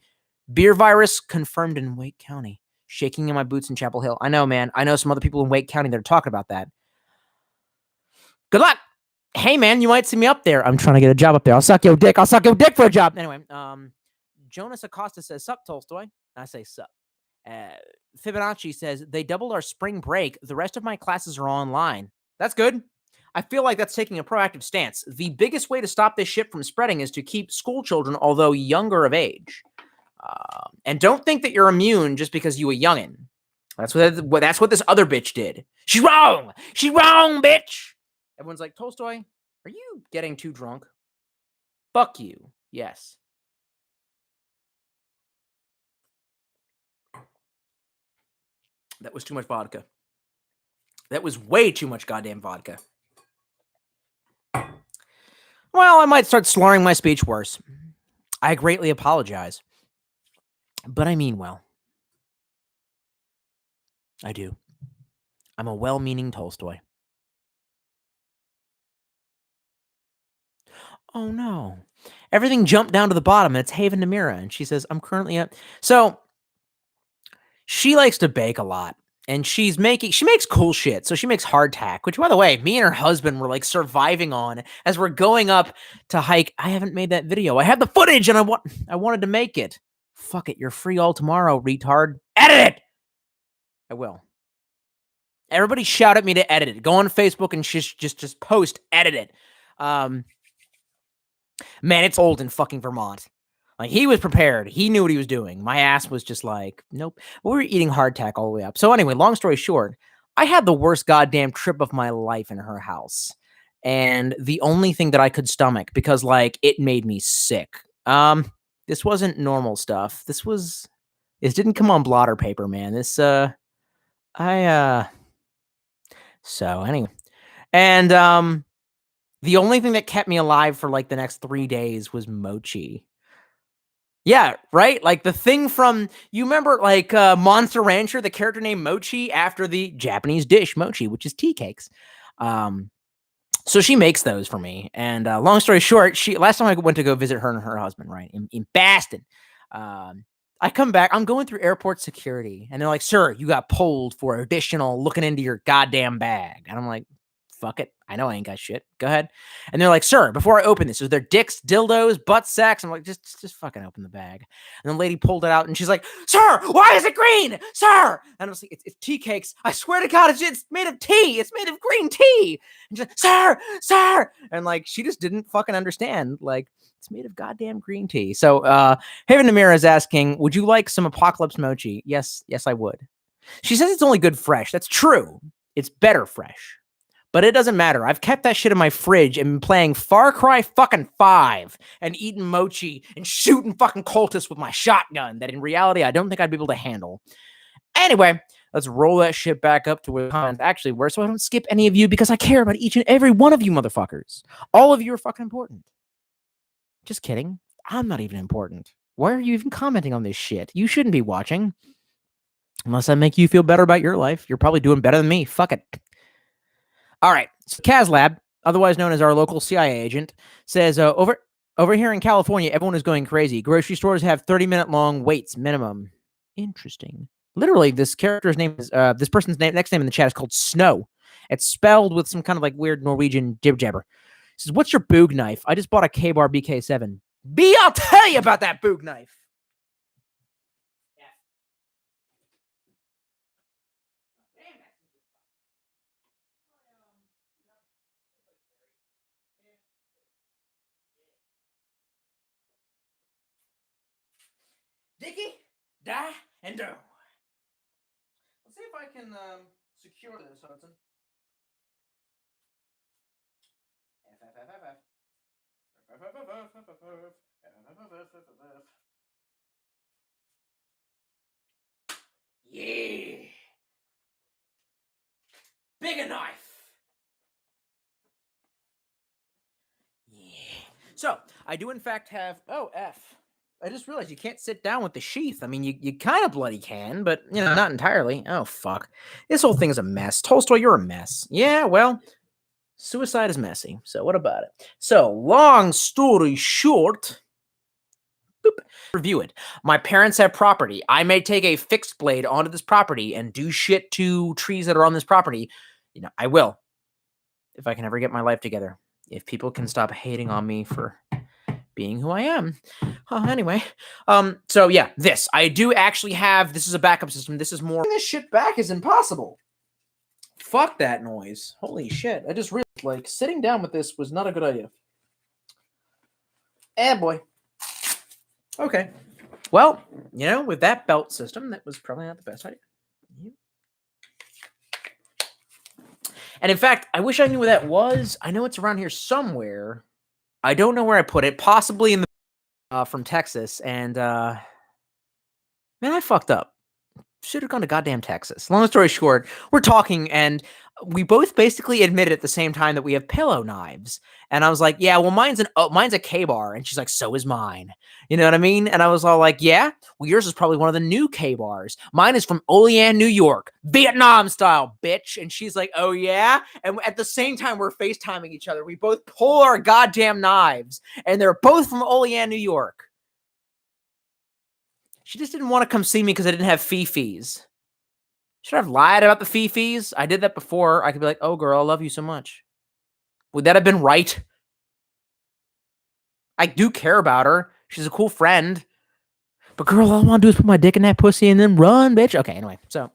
beer virus confirmed in Wake County. Shaking in my boots in Chapel Hill. I know, man. I know some other people in Wake County that are talking about that. Good luck. Hey, man, you might see me up there. I'm trying to get a job up there. I'll suck your dick. I'll suck your dick for a job. Anyway, Jonas Acosta says, sup, Tolstoy? I say, sup. Fibonacci says, they doubled our spring break. The rest of my classes are online. That's good. I feel like that's taking a proactive stance. The biggest way to stop this shit from spreading is to keep school children, although younger of age. And don't think that you're immune just because you a youngin'. That's what this other bitch did. She's wrong. She's wrong, bitch. Everyone's like, Tolstoy, are you getting too drunk? Fuck you. Yes. That was too much vodka. That was way too much goddamn vodka. Well, I might start slurring my speech worse. I greatly apologize. But I mean well. I do. I'm a well-meaning Tolstoy. Oh, no. Everything jumped down to the bottom, and it's Haven Namira. And she says, I'm currently at... So, she likes to bake a lot. And she makes cool shit. So she makes hardtack, which, by the way, me and her husband were like surviving on as we're going up to hike. I haven't made that video. I have the footage and I wanted to make it. Fuck it. You're free all tomorrow, retard. Edit it. I will. Everybody shout at me to edit it. Go on Facebook and just post, edit it. Man, it's old in fucking Vermont. Like, he was prepared. He knew what he was doing. My ass was just like, nope. We were eating hardtack all the way up. So anyway, long story short, I had the worst goddamn trip of my life in her house. And the only thing that I could stomach, because, like, it made me sick. This wasn't normal stuff. This didn't come on blotter paper, man. So anyway. And, the only thing that kept me alive for, like, the next 3 days was mochi. Yeah, right? Like the thing from, you remember like Monster Rancher, the character named Mochi after the Japanese dish mochi, which is tea cakes. So she makes those for me. And long story short, last time I went to go visit her and her husband, right, in Boston. I come back, I'm going through airport security, and they're like, sir, you got pulled for additional looking into your goddamn bag. And I'm like, fuck it. I know I ain't got shit. Go ahead. And they're like, sir, before I open this, is there dicks, dildos, butt sacks? I'm like, just fucking open the bag. And the lady pulled it out and she's like, sir, why is it green? Sir. And I was like, it's tea cakes. I swear to God, it's made of tea. It's made of green tea. And she's like, sir. And like, she just didn't fucking understand. Like, it's made of goddamn green tea. So Haven Namira is asking, would you like some Apocalypse Mochi? Yes, I would. She says it's only good fresh. That's true. It's better fresh. But it doesn't matter. I've kept that shit in my fridge and been playing Far Cry fucking 5 and eating mochi and shooting fucking cultists with my shotgun that in reality I don't think I'd be able to handle. Anyway, let's roll that shit back up to where comments actually were so I don't skip any of you because I care about each and every one of you motherfuckers. All of you are fucking important. Just kidding. I'm not even important. Why are you even commenting on this shit? You shouldn't be watching. Unless I make you feel better about your life, you're probably doing better than me. Fuck it. All right. So Kazlab, otherwise known as our local CIA agent, says over here in California, everyone is going crazy. Grocery stores have 30-minute long waits minimum. Interesting. Literally, this character's name is this person's next name in the chat is called Snow. It's spelled with some kind of like weird Norwegian jib jabber. Says, "What's your boog knife? I just bought a K-Bar BK7. B, I'll tell you about that boog knife." Dicky, die, and do. Let's see if I can secure this, Hudson. Yeah. Bigger knife. Yeah. So, I do in fact have... Oh, F. I just realized you can't sit down with the sheath. I mean, you kind of bloody can, but, you know, not entirely. Oh, fuck. This whole thing is a mess. Tolstoy, you're a mess. Yeah, well, suicide is messy. So, what about it? So, long story short... Boop. Review it. My parents have property. I may take a fixed blade onto this property and do shit to trees that are on this property. You know, I will. If I can ever get my life together. If people can stop hating on me for being who I am. Anyway. So yeah, this. I do actually have, this is a backup system. This is more. This shit back is impossible. Fuck that noise. Holy shit. I just realized, like, sitting down with this was not a good idea. Boy. Okay. Well, you know, with that belt system, that was probably not the best idea. And in fact, I wish I knew where that was. I know it's around here somewhere. I don't know where I put it. Possibly in the from Texas. And man, I fucked up. Should have gone to goddamn Texas. Long story short, we're talking and we both basically admitted at the same time that we have pillow knives. And I was like, yeah, well, mine's a K-bar. And she's like, so is mine. You know what I mean? And I was all like, yeah, well, yours is probably one of the new K-bars. Mine is from Olean, New York, Vietnam style, bitch. And she's like, oh yeah? And at the same time, we're FaceTiming each other. We both pull our goddamn knives and they're both from Olean, New York. She just didn't want to come see me because I didn't have fee-fees. Should I have lied about the fee-fees? I did that before. I could be like, oh, girl, I love you so much. Would that have been right? I do care about her. She's a cool friend. But girl, all I want to do is put my dick in that pussy and then run, bitch. Okay, anyway. So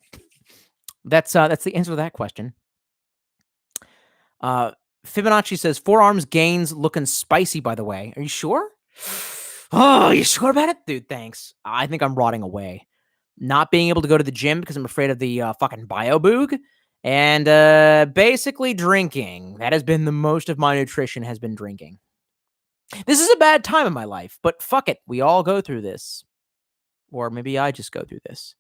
that's the answer to that question. Fibonacci says, forearms gains looking spicy, by the way. Are you sure? Oh, you sure about it? Dude, thanks. I think I'm rotting away. Not being able to go to the gym because I'm afraid of the fucking bio-boog. And basically drinking. That has been the most of my nutrition has been drinking. This is a bad time in my life, but fuck it. We all go through this. Or maybe I just go through this.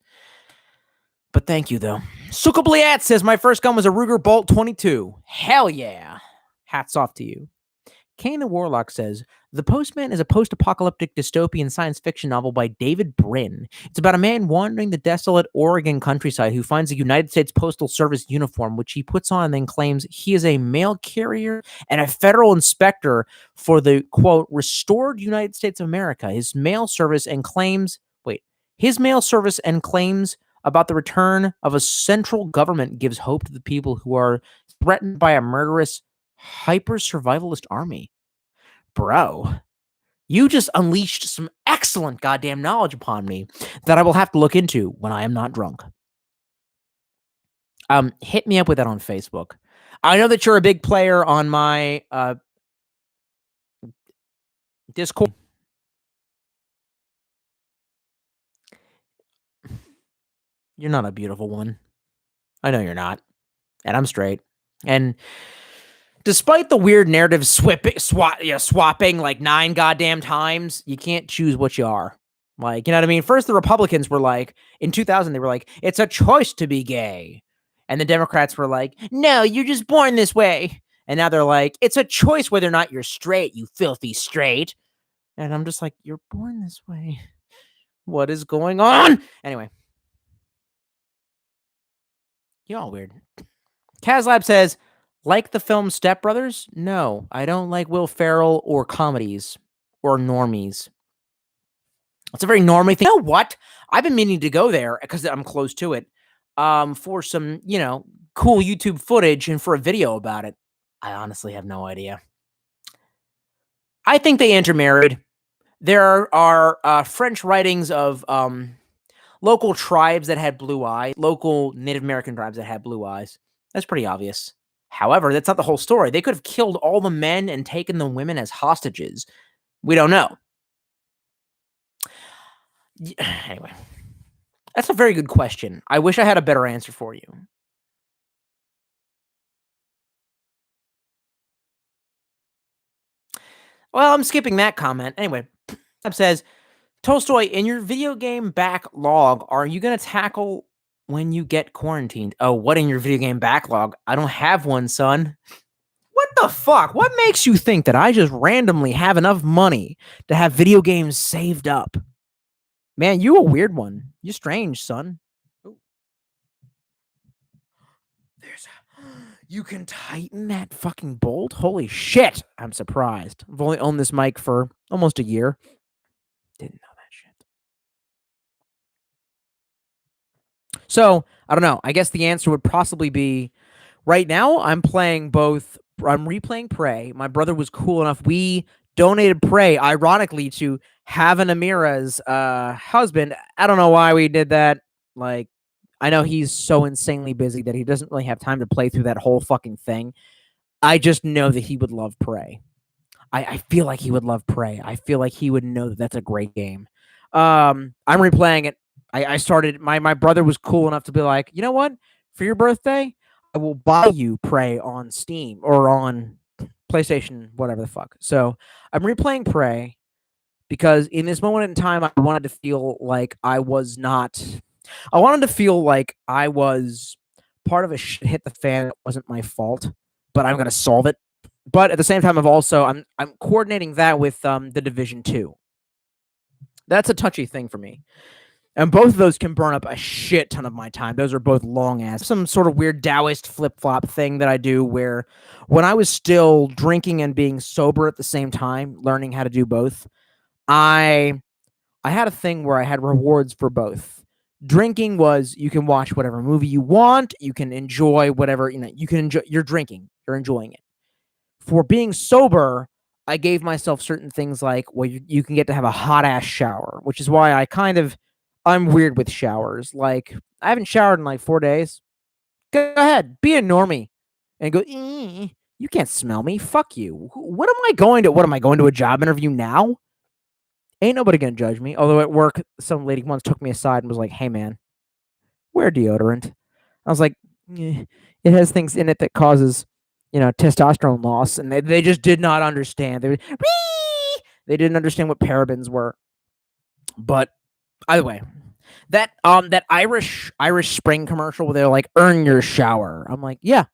But thank you, though. Sukabliat says, my first gun was a Ruger Bolt 22. Hell yeah. Hats off to you. Kane the Warlock says, The Postman is a post-apocalyptic dystopian science fiction novel by David Brin. It's about a man wandering the desolate Oregon countryside who finds a United States Postal Service uniform, which he puts on and then claims he is a mail carrier and a federal inspector for the, quote, restored United States of America. His mail service and claims about the return of a central government gives hope to the people who are threatened by a murderous hyper-survivalist army. Bro, you just unleashed some excellent goddamn knowledge upon me that I will have to look into when I am not drunk. Hit me up with that on Facebook. I know that you're a big player on my Discord. You're not a beautiful one. I know you're not. And I'm straight. And despite the weird narrative swapping like 9 goddamn times, you can't choose what you are. Like, you know what I mean? First, the Republicans were like, in 2000, they were like, it's a choice to be gay. And the Democrats were like, no, you're just born this way. And now they're like, it's a choice whether or not you're straight, you filthy straight. And I'm just like, you're born this way. What is going on? Anyway. You all weird. Kazlab says, like the film Step Brothers? No, I don't like Will Ferrell or comedies or normies. It's a very normie thing. You know what? I've been meaning to go there because I'm close to it. For some, cool YouTube footage and for a video about it. I honestly have no idea. I think they intermarried. There are French writings of local tribes that had blue eyes, local Native American tribes that had blue eyes. That's pretty obvious. However, that's not the whole story. They could have killed all the men and taken the women as hostages. We don't know. Anyway, that's a very good question. I wish I had a better answer for you. Well, I'm skipping that comment. Anyway, it says, Tolstoy, in your video game backlog, are you going to tackle when you get quarantined? Oh, what in your video game backlog? I don't have one, son. What the fuck? What makes you think that I just randomly have enough money to have video games saved up? Man, you a weird one. You strange, son. You can tighten that fucking bolt? Holy shit. I'm surprised. I've only owned this mic for almost a year. Didn't know that shit. So, I don't know. I guess the answer would possibly be right now I'm replaying Prey. My brother was cool enough. We donated Prey, ironically, to Havan Amira's husband. I don't know why we did that. Like, I know he's so insanely busy that he doesn't really have time to play through that whole fucking thing. I just know that he would love Prey. I feel like he would love Prey. I feel like he would know that that's a great game. I'm replaying it. I started, my brother was cool enough to be like, you know what? For your birthday, I will buy you Prey on Steam or on PlayStation, whatever the fuck. So I'm replaying Prey because in this moment in time, I wanted to feel like I wanted to feel like I was part of a shit hit the fan. It wasn't my fault, but I'm going to solve it. But at the same time, I'm coordinating that with The Division 2. That's a touchy thing for me. And both of those can burn up a shit ton of my time. Those are both long ass. Some sort of weird Taoist flip-flop thing that I do where when I was still drinking and being sober at the same time, learning how to do both, I had a thing where I had rewards for both. Drinking was you can watch whatever movie you want, you can enjoy whatever, you can enjoy, you're drinking, you're enjoying it. For being sober, I gave myself certain things like, well, you can get to have a hot ass shower, which is why I'm weird with showers. Like, I haven't showered in like 4 days. Go ahead, be a normie and go, you can't smell me. Fuck you. What am I going to a job interview now? Ain't nobody gonna judge me. Although at work, some lady once took me aside and was like, hey man, wear deodorant. I was like, it has things in it that causes, testosterone loss. And they just did not understand. They didn't understand what parabens were. But either way, that Irish Spring commercial where they're like, earn your shower. I'm like, yeah,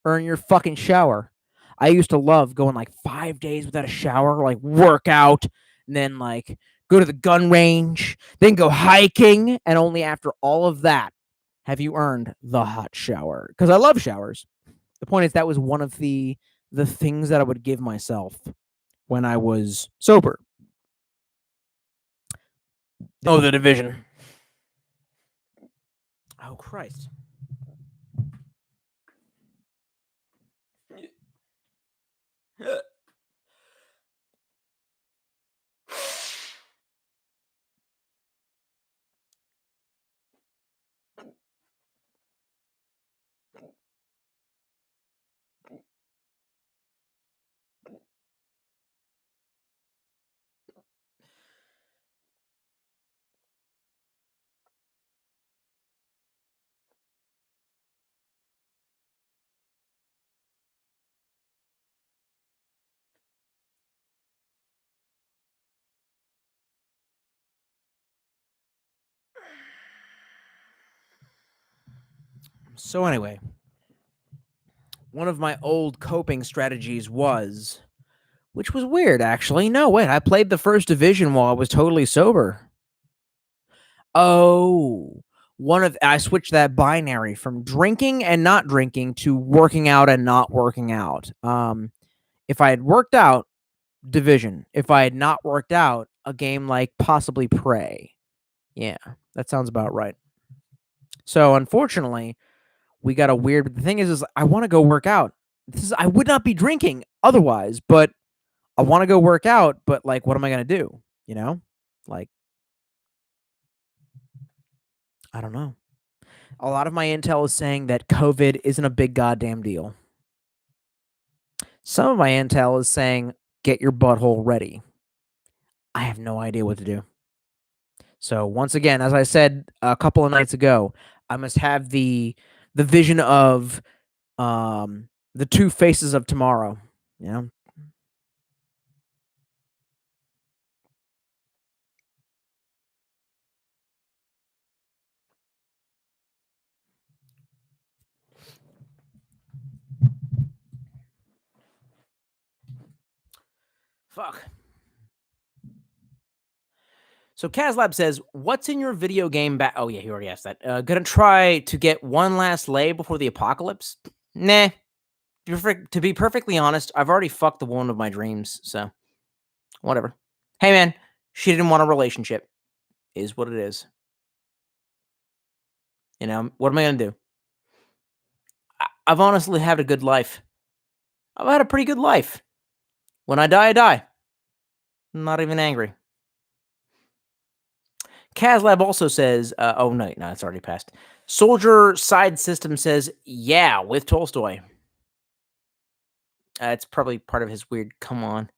earn your fucking shower. I used to love going like 5 days without a shower, like work out, and then like go to the gun range, then go hiking, and only after all of that have you earned the hot shower. Because I love showers. The point is that was one of the things that I would give myself when I was sober. Oh, The Division. Oh, Christ. So anyway, one of my old coping strategies was, which was weird actually. No, wait, I played the first Division while I was totally sober. Oh, I switched that binary from drinking and not drinking to working out and not working out. If I had worked out, Division. If I had not worked out, a game like possibly Prey. Yeah, that sounds about right. So unfortunately, we got a weird. But the thing is I want to go work out. I would not be drinking otherwise, but I want to go work out. But like, what am I gonna do? You know, like, I don't know. A lot of my intel is saying that COVID isn't a big goddamn deal. Some of my intel is saying get your butthole ready. I have no idea what to do. So once again, as I said a couple of nights ago, I must have the vision of the two faces of tomorrow. You know? Fuck. So Kazlab says, "What's in your video game bag?" Oh yeah, he already asked that. Gonna try to get one last lay before the apocalypse? Nah. To be perfectly honest, I've already fucked the woman of my dreams, so whatever. Hey man, she didn't want a relationship. Is what it is. You know, what am I gonna do? I've honestly had a good life. I've had a pretty good life. When I die, I die. I'm not even angry. Kazlab also says, oh, no, it's already passed. Soldier Side System says, yeah, with Tolstoy. It's probably part of his weird, come on.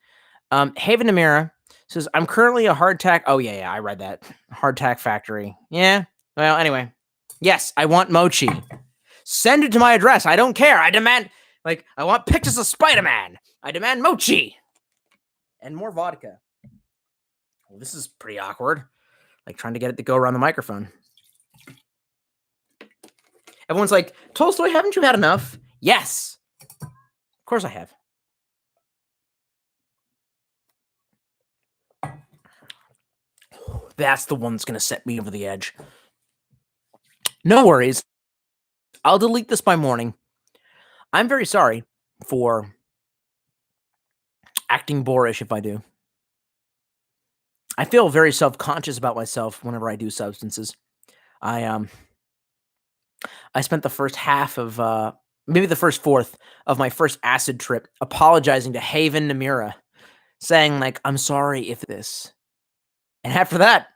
Haven Namira says, I'm currently a hardtack. Oh, yeah, I read that. Hardtack factory. Yeah. Well, anyway. Yes, I want mochi. Send it to my address. I don't care. I demand, I want pictures of Spider-Man. I demand mochi. And more vodka. Well, this is pretty awkward. Like trying to get it to go around the microphone. Everyone's like, Tolstoy, haven't you had enough? Yes. Of course I have. That's the one that's going to set me over the edge. No worries. I'll delete this by morning. I'm very sorry for acting boorish if I do. I feel very self-conscious about myself whenever I do substances. I spent the first half of, maybe the first fourth of my first acid trip apologizing to Haven Namira, saying, like, I'm sorry if this. And after that,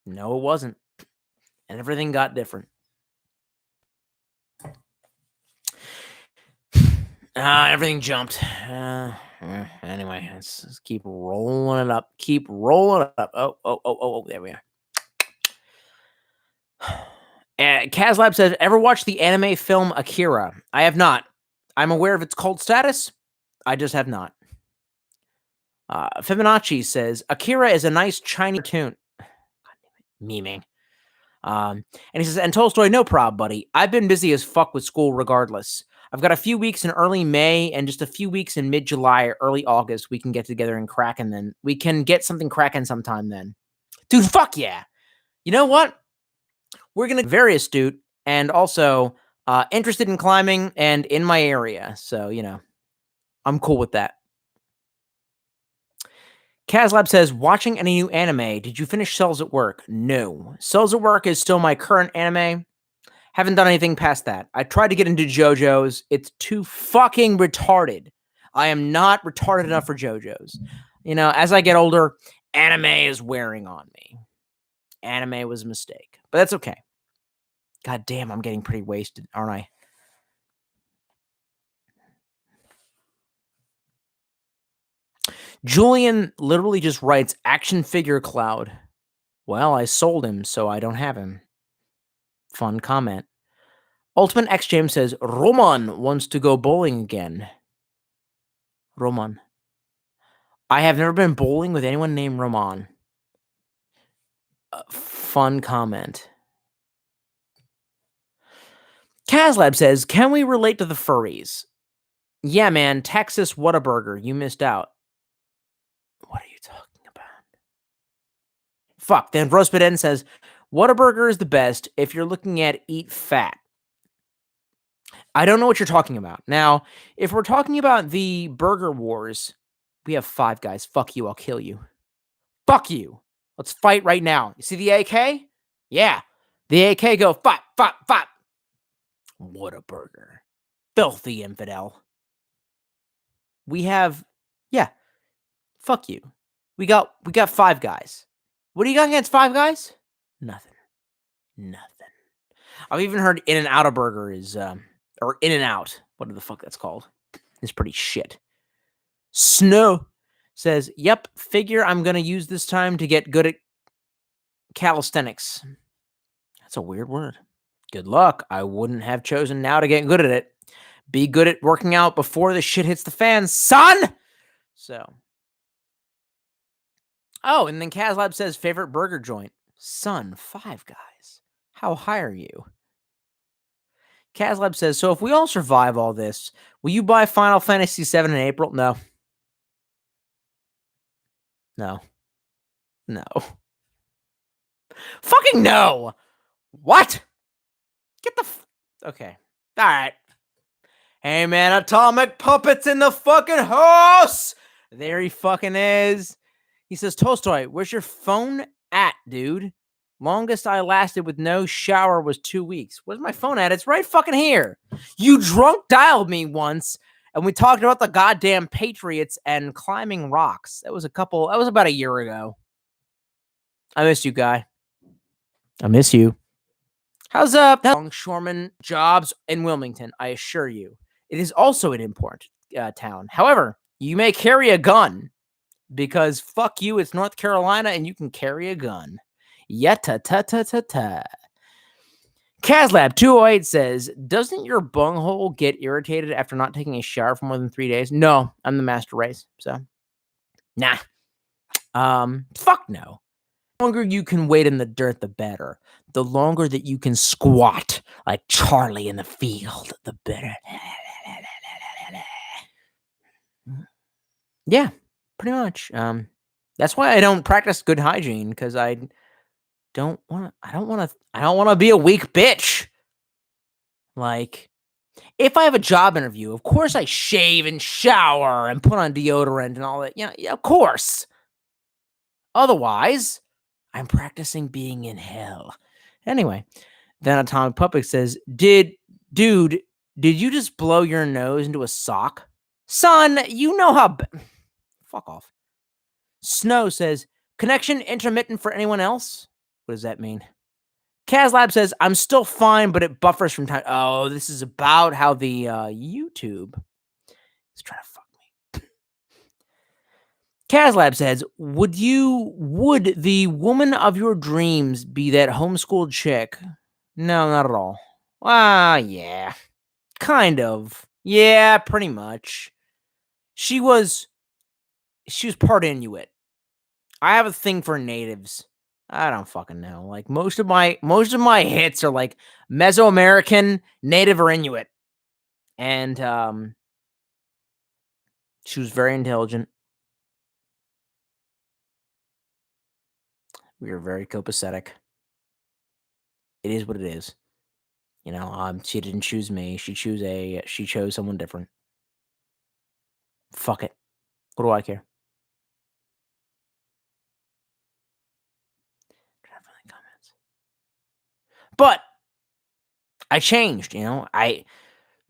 no, it wasn't. And everything got different. Everything jumped. Anyway, let's keep rolling it up. Keep rolling it up. Oh, there we are. Kazlab says, ever watch the anime film Akira? I have not. I'm aware of its cult status. I just have not. Fibonacci says, Akira is a nice Chinese cartoon. Memeing. And he says, and Tolstoy, no prob, buddy. I've been busy as fuck with school regardless. I've got a few weeks in early May and just a few weeks in mid-July or early August. We can get together and crack, and then we can get something cracking sometime then. Dude, fuck yeah. You know what? We're going to be very astute and also interested in climbing and in my area. So, you know, I'm cool with that. Kazlab says, watching any new anime, did you finish Cells at Work? No. Cells at Work is still my current anime. Haven't done anything past that. I tried to get into JoJo's. It's too fucking retarded. I am not retarded enough for JoJo's. You know, as I get older, anime is wearing on me. Anime was a mistake. But that's okay. God damn, I'm getting pretty wasted, aren't I? Julian literally just writes action figure cloud. Well, I sold him, so I don't have him. Fun comment. Ultimate X James says, Roman wants to go bowling again. Roman. I have never been bowling with anyone named Roman. Fun comment. Kazlab says, can we relate to the furries? Yeah, man, Texas Whataburger, you missed out. What are you talking about? Fuck, then Rospeden says, Whataburger is the best if you're looking at eat fat. I don't know what you're talking about. Now, if we're talking about the burger wars, we have Five Guys. Fuck you, I'll kill you. Fuck you. Let's fight right now. You see the AK? Yeah. The AK go, fight, fight, fight. Whataburger. Filthy infidel. We have, yeah, fuck you. We got Five Guys. What do you got against Five Guys? Nothing. I've even heard In-N-Out a burger is, or In-N-Out, whatever the fuck that's called, is pretty shit. Snow says, yep, figure I'm going to use this time to get good at calisthenics. That's a weird word. Good luck. I wouldn't have chosen now to get good at it. Be good at working out before the shit hits the fan, son! So. Oh, and then Kazlab says, favorite burger joint. Son, Five Guys. How high are you? Kazlab says, so if we all survive all this, will you buy Final Fantasy VII in April? No. Fucking no! What? Get the okay. All right. Hey, man, Atomic Puppet's in the fucking house! There he fucking is. He says, Tolstoy, where's your phone at, dude? Longest I lasted with no shower was 2 weeks. Where's my phone at? It's right fucking here. You drunk dialed me once, and we talked about the goddamn Patriots and climbing rocks. That was about a year ago. I missed you, guy. I miss you. How's longshoreman jobs in Wilmington? I assure you. It is also an important town. However, you may carry a gun because fuck you, it's North Carolina and you can carry a gun. Yata-ta-ta-ta-ta. Kazlab208 says, doesn't your bunghole get irritated after not taking a shower for more than 3 days? No, I'm the master race, so nah. Fuck no. The longer you can wait in the dirt, the better. The longer that you can squat like Charlie in the field, the better. Yeah, pretty much. That's why I don't practice good hygiene, because I don't want to be a weak bitch. Like, if I have a job interview, of course I shave and shower and put on deodorant and all that. Yeah, of course. Otherwise, I'm practicing being in hell. Anyway, then Atomic Puppet says, dude, did you just blow your nose into a sock? Son, you know how... Fuck off. Snow says, connection intermittent for anyone else? What does that mean? Kazlab says, I'm still fine, but it buffers from time. Oh, this is about how the YouTube is trying to fuck me. Kazlab says, would the woman of your dreams be that homeschooled chick? No, not at all. Yeah. Kind of. Yeah, pretty much. She was part Inuit. I have a thing for natives. I don't fucking know. Like most of my hits are like Mesoamerican, Native, or Inuit. And she was very intelligent. We are very copacetic. It is what it is. You know, she didn't choose me. She chose someone different. Fuck it. What do I care? But I changed, you know.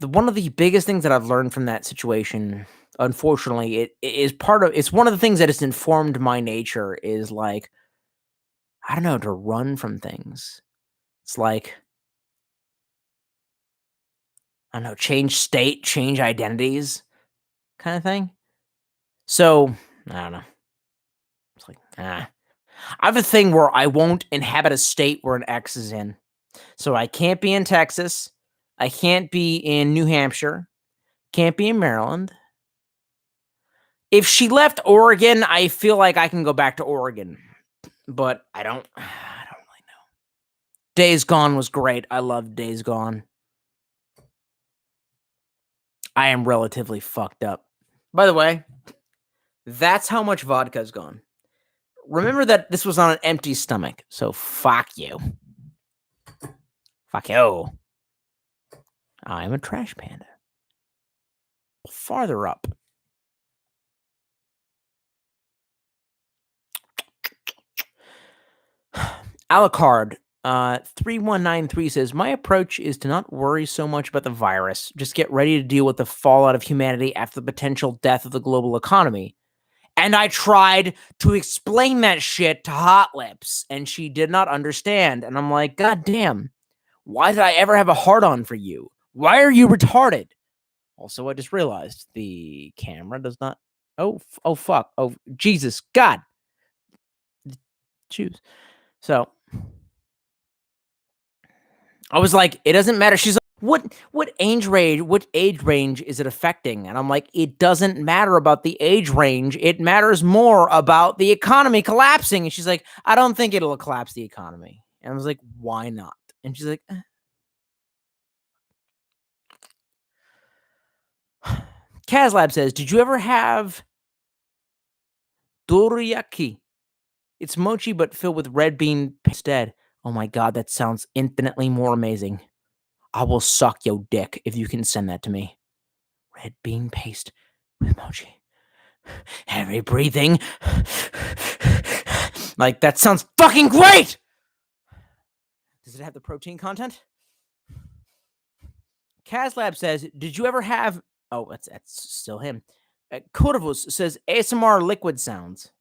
One of the biggest things that I've learned from that situation, unfortunately, it's one of the things that has informed my nature is like, I don't know, to run from things. It's like, I don't know, change state, change identities kind of thing. So, I don't know. It's like, I have a thing where I won't inhabit a state where an X is in. So I can't be in Texas. I can't be in New Hampshire. Can't be in Maryland. If she left Oregon, I feel like I can go back to Oregon. But I don't really know. Days Gone was great. I loved Days Gone. I am relatively fucked up. By the way, that's how much vodka's gone. Remember that this was on an empty stomach, so fuck you. Fuck you. I'm a trash panda. Farther up. Alucard, 3193 says, my approach is to not worry so much about the virus. Just get ready to deal with the fallout of humanity after the potential death of the global economy. And I tried to explain that shit to Hot Lips, and she did not understand. And I'm like, God damn, why did I ever have a hard-on for you? Why are you retarded? Also, I just realized the camera does not... Oh, fuck. Oh, Jesus. God. Choose. So, I was like, it doesn't matter. She's like, what age range is it affecting? And I'm like, it doesn't matter about the age range. It matters more about the economy collapsing. And she's like, I don't think it'll collapse the economy. And I was like, why not? And she's like, Kazlab says, did you ever have doriyaki? It's mochi, but filled with red bean instead. Oh my God, that sounds infinitely more amazing. I will suck your dick if you can send that to me. Red bean paste with mochi. Heavy breathing. Like, that sounds fucking great! Does it have the protein content? Kazlab says, did you ever have... Oh, that's still him. Corvus says, ASMR liquid sounds.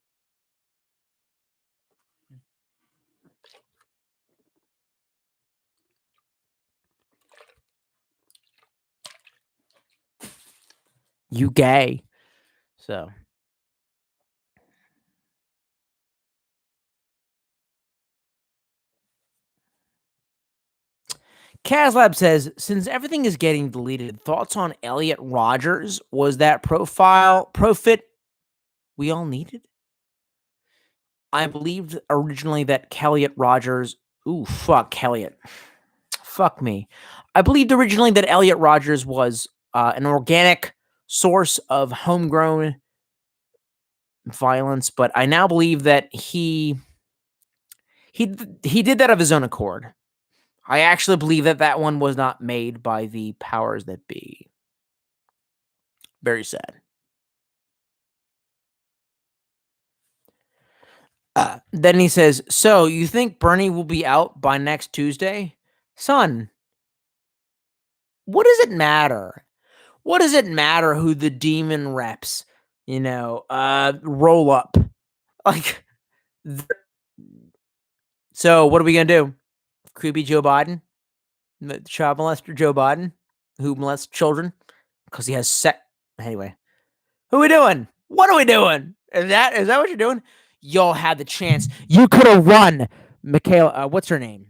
You gay. So. Kazlab says, since everything is getting deleted, thoughts on Elliot Rogers? Was that profit we all needed? I believed originally that Elliot Rogers... Ooh, fuck, Elliot. Fuck me. I believed originally that Elliot Rogers was an organic source of homegrown violence, but I now believe that he did that of his own accord. I actually believe that that one was not made by the powers that be. Very sad. Then he says, so you think Bernie will be out by next Tuesday? Son, what does it matter? What does it matter who the demon reps, roll up? Like, so what are we going to do? Creepy Joe Biden? The child molester Joe Biden? Who molests children? Because he has sex. Anyway. Who are we doing? What are we doing? Is that what you're doing? Y'all had the chance. You could have run, Michaela. What's her name?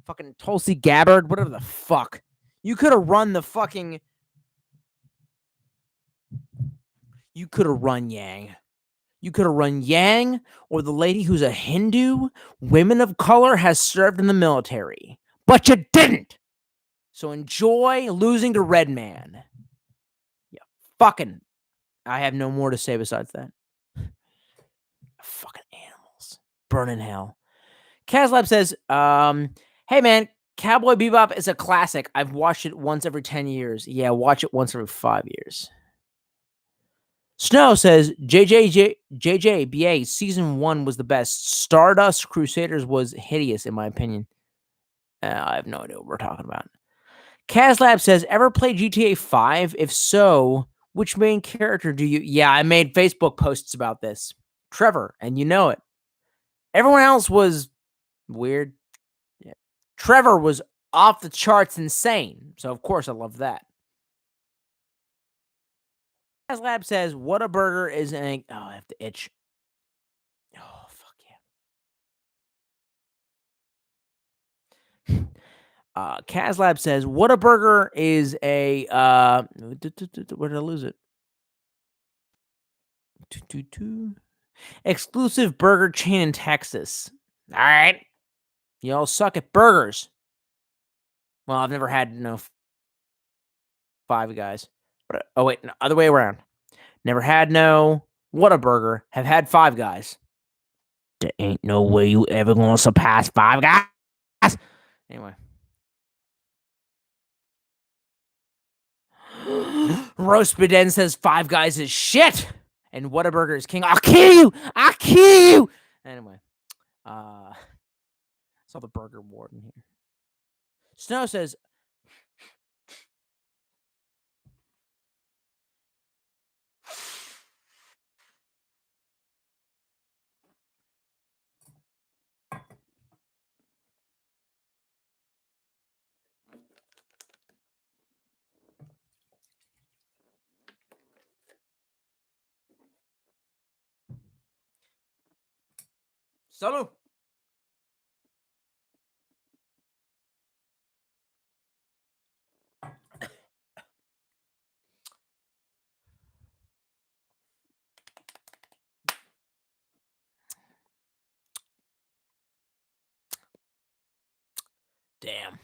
Fucking Tulsi Gabbard. Whatever the fuck. You could have run the fucking. You could have run Yang. You could have run Yang or the lady who's a Hindu, women of color, has served in the military. But you didn't. So enjoy losing to Red Man. Yeah, fucking. I have no more to say besides that. Fucking animals. Burn in hell. Kazlab says, hey man, Cowboy Bebop is a classic. I've watched it once every 10 years. Yeah, watch it once every 5 years. Snow says, JJBA season 1 was the best. Stardust Crusaders was hideous, in my opinion. I have no idea what we're talking about. Kazlab says, ever play GTA 5? If so, which main character do you... Yeah, I made Facebook posts about this. Trevor, and you know it. Everyone else was weird. Yeah. Trevor was off the charts insane. So, of course, I love that. Kazlab says, what a burger is an... Oh, I have to itch. Oh, fuck yeah. Kazlab says, what a burger is a... Where did I lose it? Exclusive burger chain in Texas. All right. Y'all suck at burgers. Well, I've never had Five Guys. Oh, wait. No, other way around. Never had no Whataburger. Have had Five Guys. There ain't no way you ever gonna surpass Five Guys. Anyway. Roastbiden says Five Guys is shit. And Whataburger is king. I'll kill you. I'll kill you. Anyway. Saw the burger warden here. Snow says, Salut. Damn.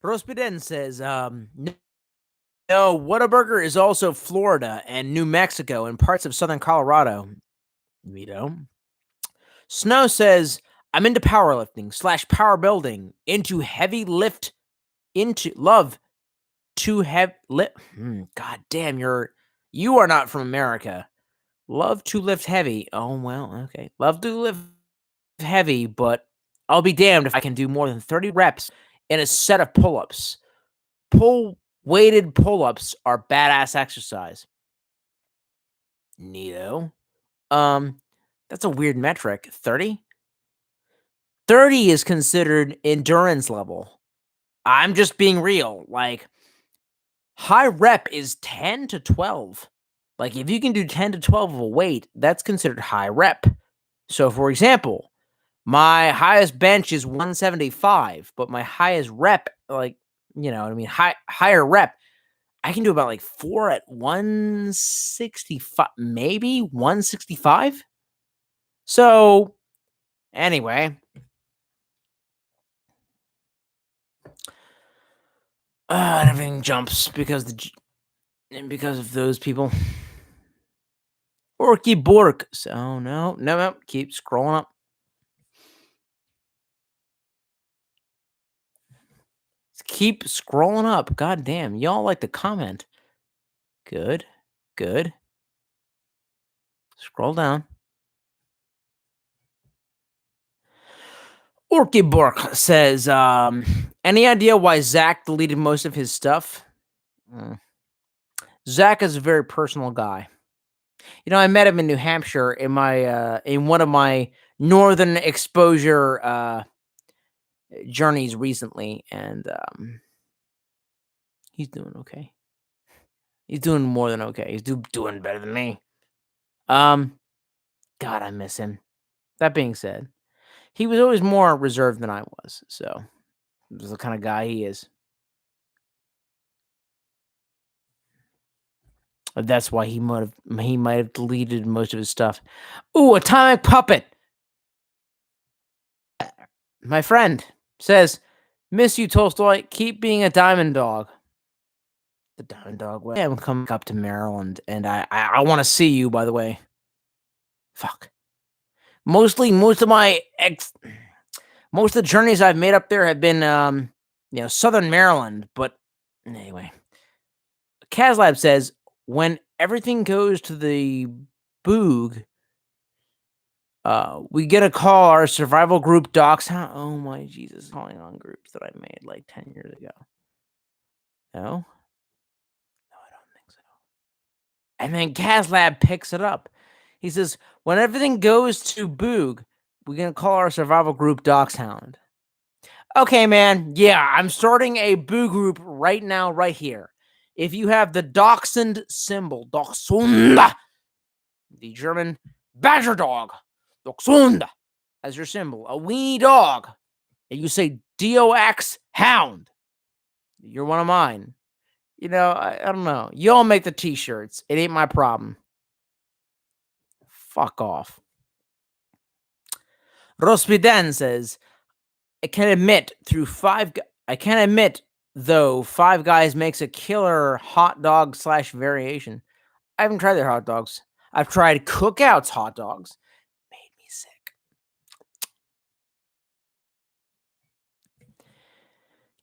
Rospiden says, no, Whataburger is also Florida and New Mexico and parts of southern Colorado. We don't. Snow says, I'm into powerlifting / power building, into heavy lift, into love to have lift. God damn, you are not from America. Love to lift heavy. Oh, well, okay. Love to lift heavy, but I'll be damned if I can do more than 30 reps in a set of pull-ups. Weighted pull-ups are badass exercise. Neato. That's a weird metric. 30? 30 is considered endurance level. I'm just being real. Like, high rep is 10 to 12. Like, if you can do 10 to 12 of a weight, that's considered high rep. So, for example, my highest bench is 175, but my highest rep, like, you know what I mean, higher rep, I can do about like 4 at 165, maybe 165. So, anyway, everything jumps because of those people. Orky Bork. So no, keep scrolling up. Keep scrolling up. God damn, y'all like to comment. Good. Scroll down. Orky Bork says, any idea why Zach deleted most of his stuff? Zach is a very personal guy. You know, I met him in New Hampshire in my in one of my northern exposure journeys recently, and he's doing okay. He's doing more than okay. He's doing better than me. God, I miss him. That being said, he was always more reserved than I was, so this is the kind of guy he is. That's why he might have deleted most of his stuff. Ooh, Atomic Puppet. My friend says, miss you, Tolstoy. Keep being a diamond dog. The diamond dog. Well, I'm coming up to Maryland, and I want to see you, by the way. Fuck. Most of the journeys I've made up there have been, southern Maryland. But anyway, Kazlab says, when everything goes to the boog, we get a call our survival group docs. Oh my Jesus, calling on groups that I made like 10 years ago. No, I don't think so. And then Kazlab picks it up. He says, when everything goes to boog, we're going to call our survival group Doxhound. Okay, man. Yeah, I'm starting a boo group right now, right here. If you have the dachshund symbol, Dachshund, the German badger dog, Dachshund, as your symbol, a weenie dog, and you say DOX hound, you're one of mine. You know, I don't know. Y'all make the t-shirts. It ain't my problem. Fuck off. Rospiden says, I can admit, though, Five Guys makes a killer hot dog / variation. I haven't tried their hot dogs. I've tried Cookout's hot dogs.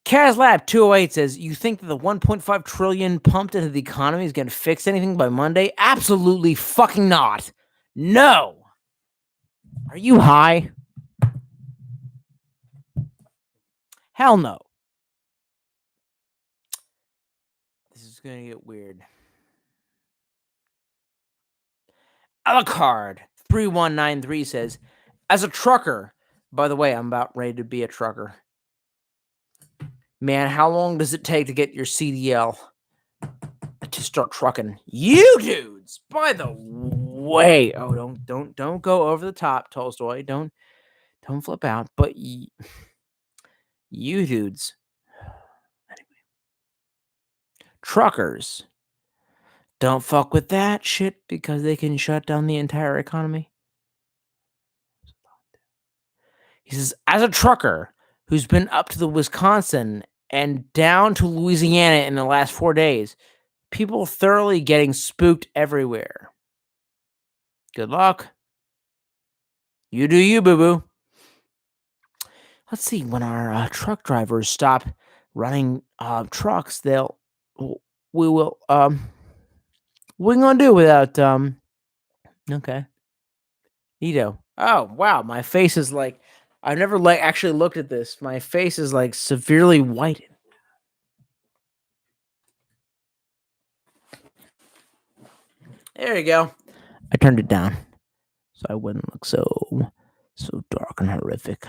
Kazlab 208 says, you think that the 1.5 trillion pumped into the economy is going to fix anything by Monday? Absolutely fucking not. No. Are you high? Hell no. This is going to get weird. Alucard 3193 says, as a trucker, by the way, I'm about ready to be a trucker. Man, how long does it take to get your CDL to start trucking? You dudes, by the way. Oh, don't go over the top, Tolstoy. Don't flip out. But you dudes, anyway, truckers, don't fuck with that shit because they can shut down the entire economy. He says, as a trucker who's been up to the Wisconsin and down to Louisiana in the last 4 days, people thoroughly getting spooked everywhere. Good luck. You do you, boo-boo. Let's see, when our truck drivers stop running trucks, we will, what are we gonna do without, okay. Neato. Oh, wow, my face is like, I've never actually looked at this. My face is like severely whitened. There you go. I turned it down so I wouldn't look so dark and horrific.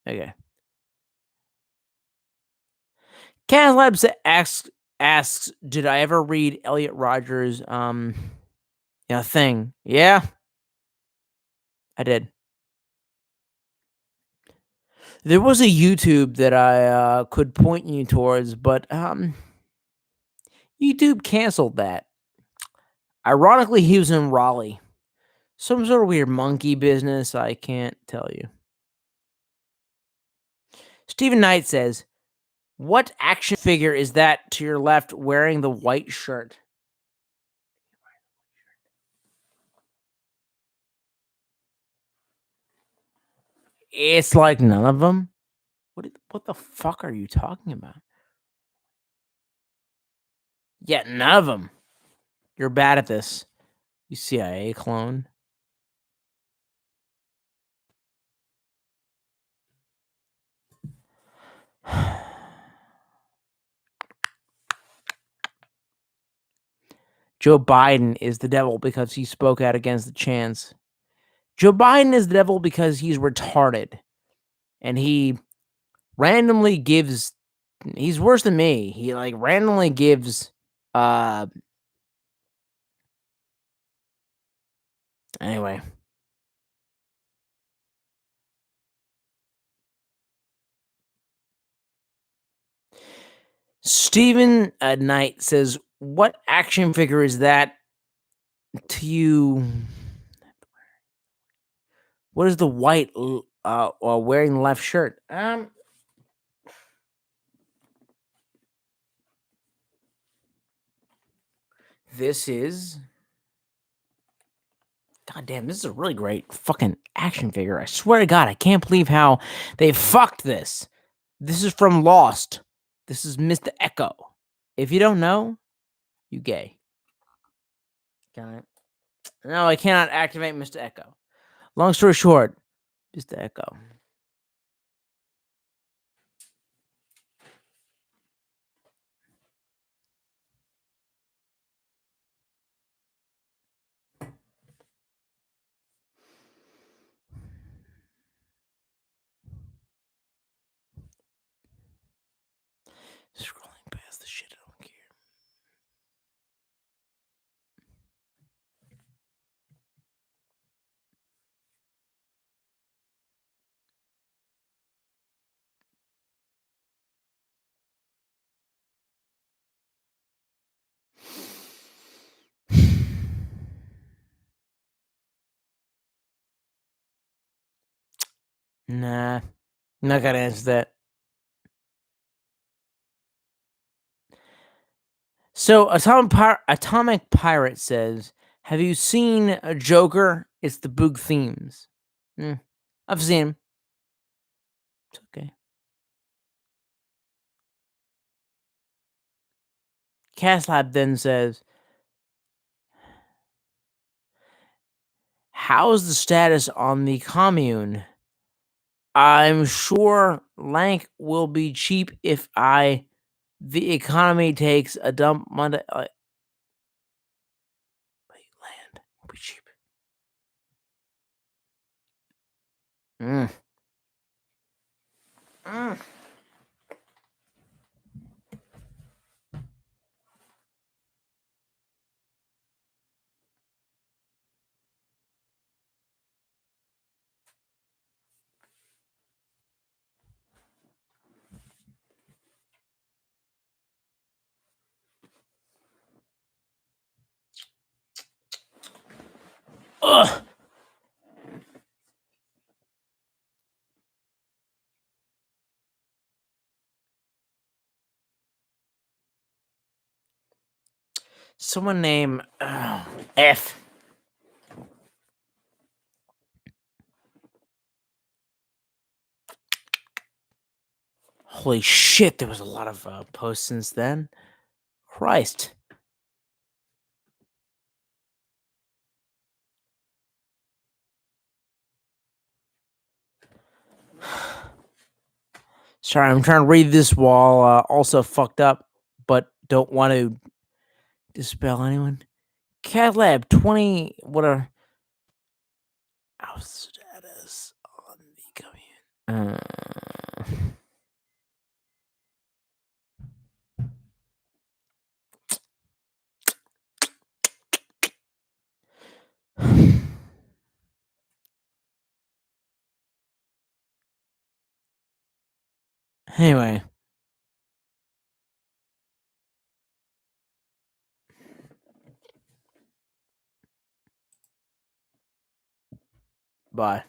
Okay. Kaz Labs asks, did I ever read Elliot Rogers' thing? Yeah, I did. There was a YouTube that I could point you towards, but YouTube canceled that. Ironically, he was in Raleigh. Some sort of weird monkey business, I can't tell you. Stephen Knight says, what action figure is that to your left wearing the white shirt? It's like none of them. What the fuck are you talking about? Yeah, none of them. You're bad at this. You CIA clone. Joe Biden is the devil because he spoke out against the chance. Joe Biden is the devil because he's retarded. And he randomly gives... He's worse than me. He randomly gives... Anyway. Stephen Knight says, what action figure is that to you? What is the white wearing the left shirt? This is... God damn, this is a really great fucking action figure. I swear to God, I can't believe how they fucked this. This is from Lost. This is Mr. Echo. If you don't know, you gay. Got it? No, I cannot activate Mr. Echo. Long story short, Mr. Echo. Scrolling past the shit, I don't care. Nah, I'm not gonna answer that. So Atomic Pirate says, "Have you seen a Joker? It's the Boog themes." I've seen him. It's okay. Caslab then says, "How's the status on the commune? I'm sure Lank will be cheap if the economy takes a dump Monday. Land will be cheap." Mm. Mm. Ugh. Someone name F. Holy shit, there was a lot of posts since then. Christ. Sorry, I'm trying to read this while also fucked up, but don't want to dispel anyone. Cat Lab 20. What are our status on the commune? Anyway. Bye.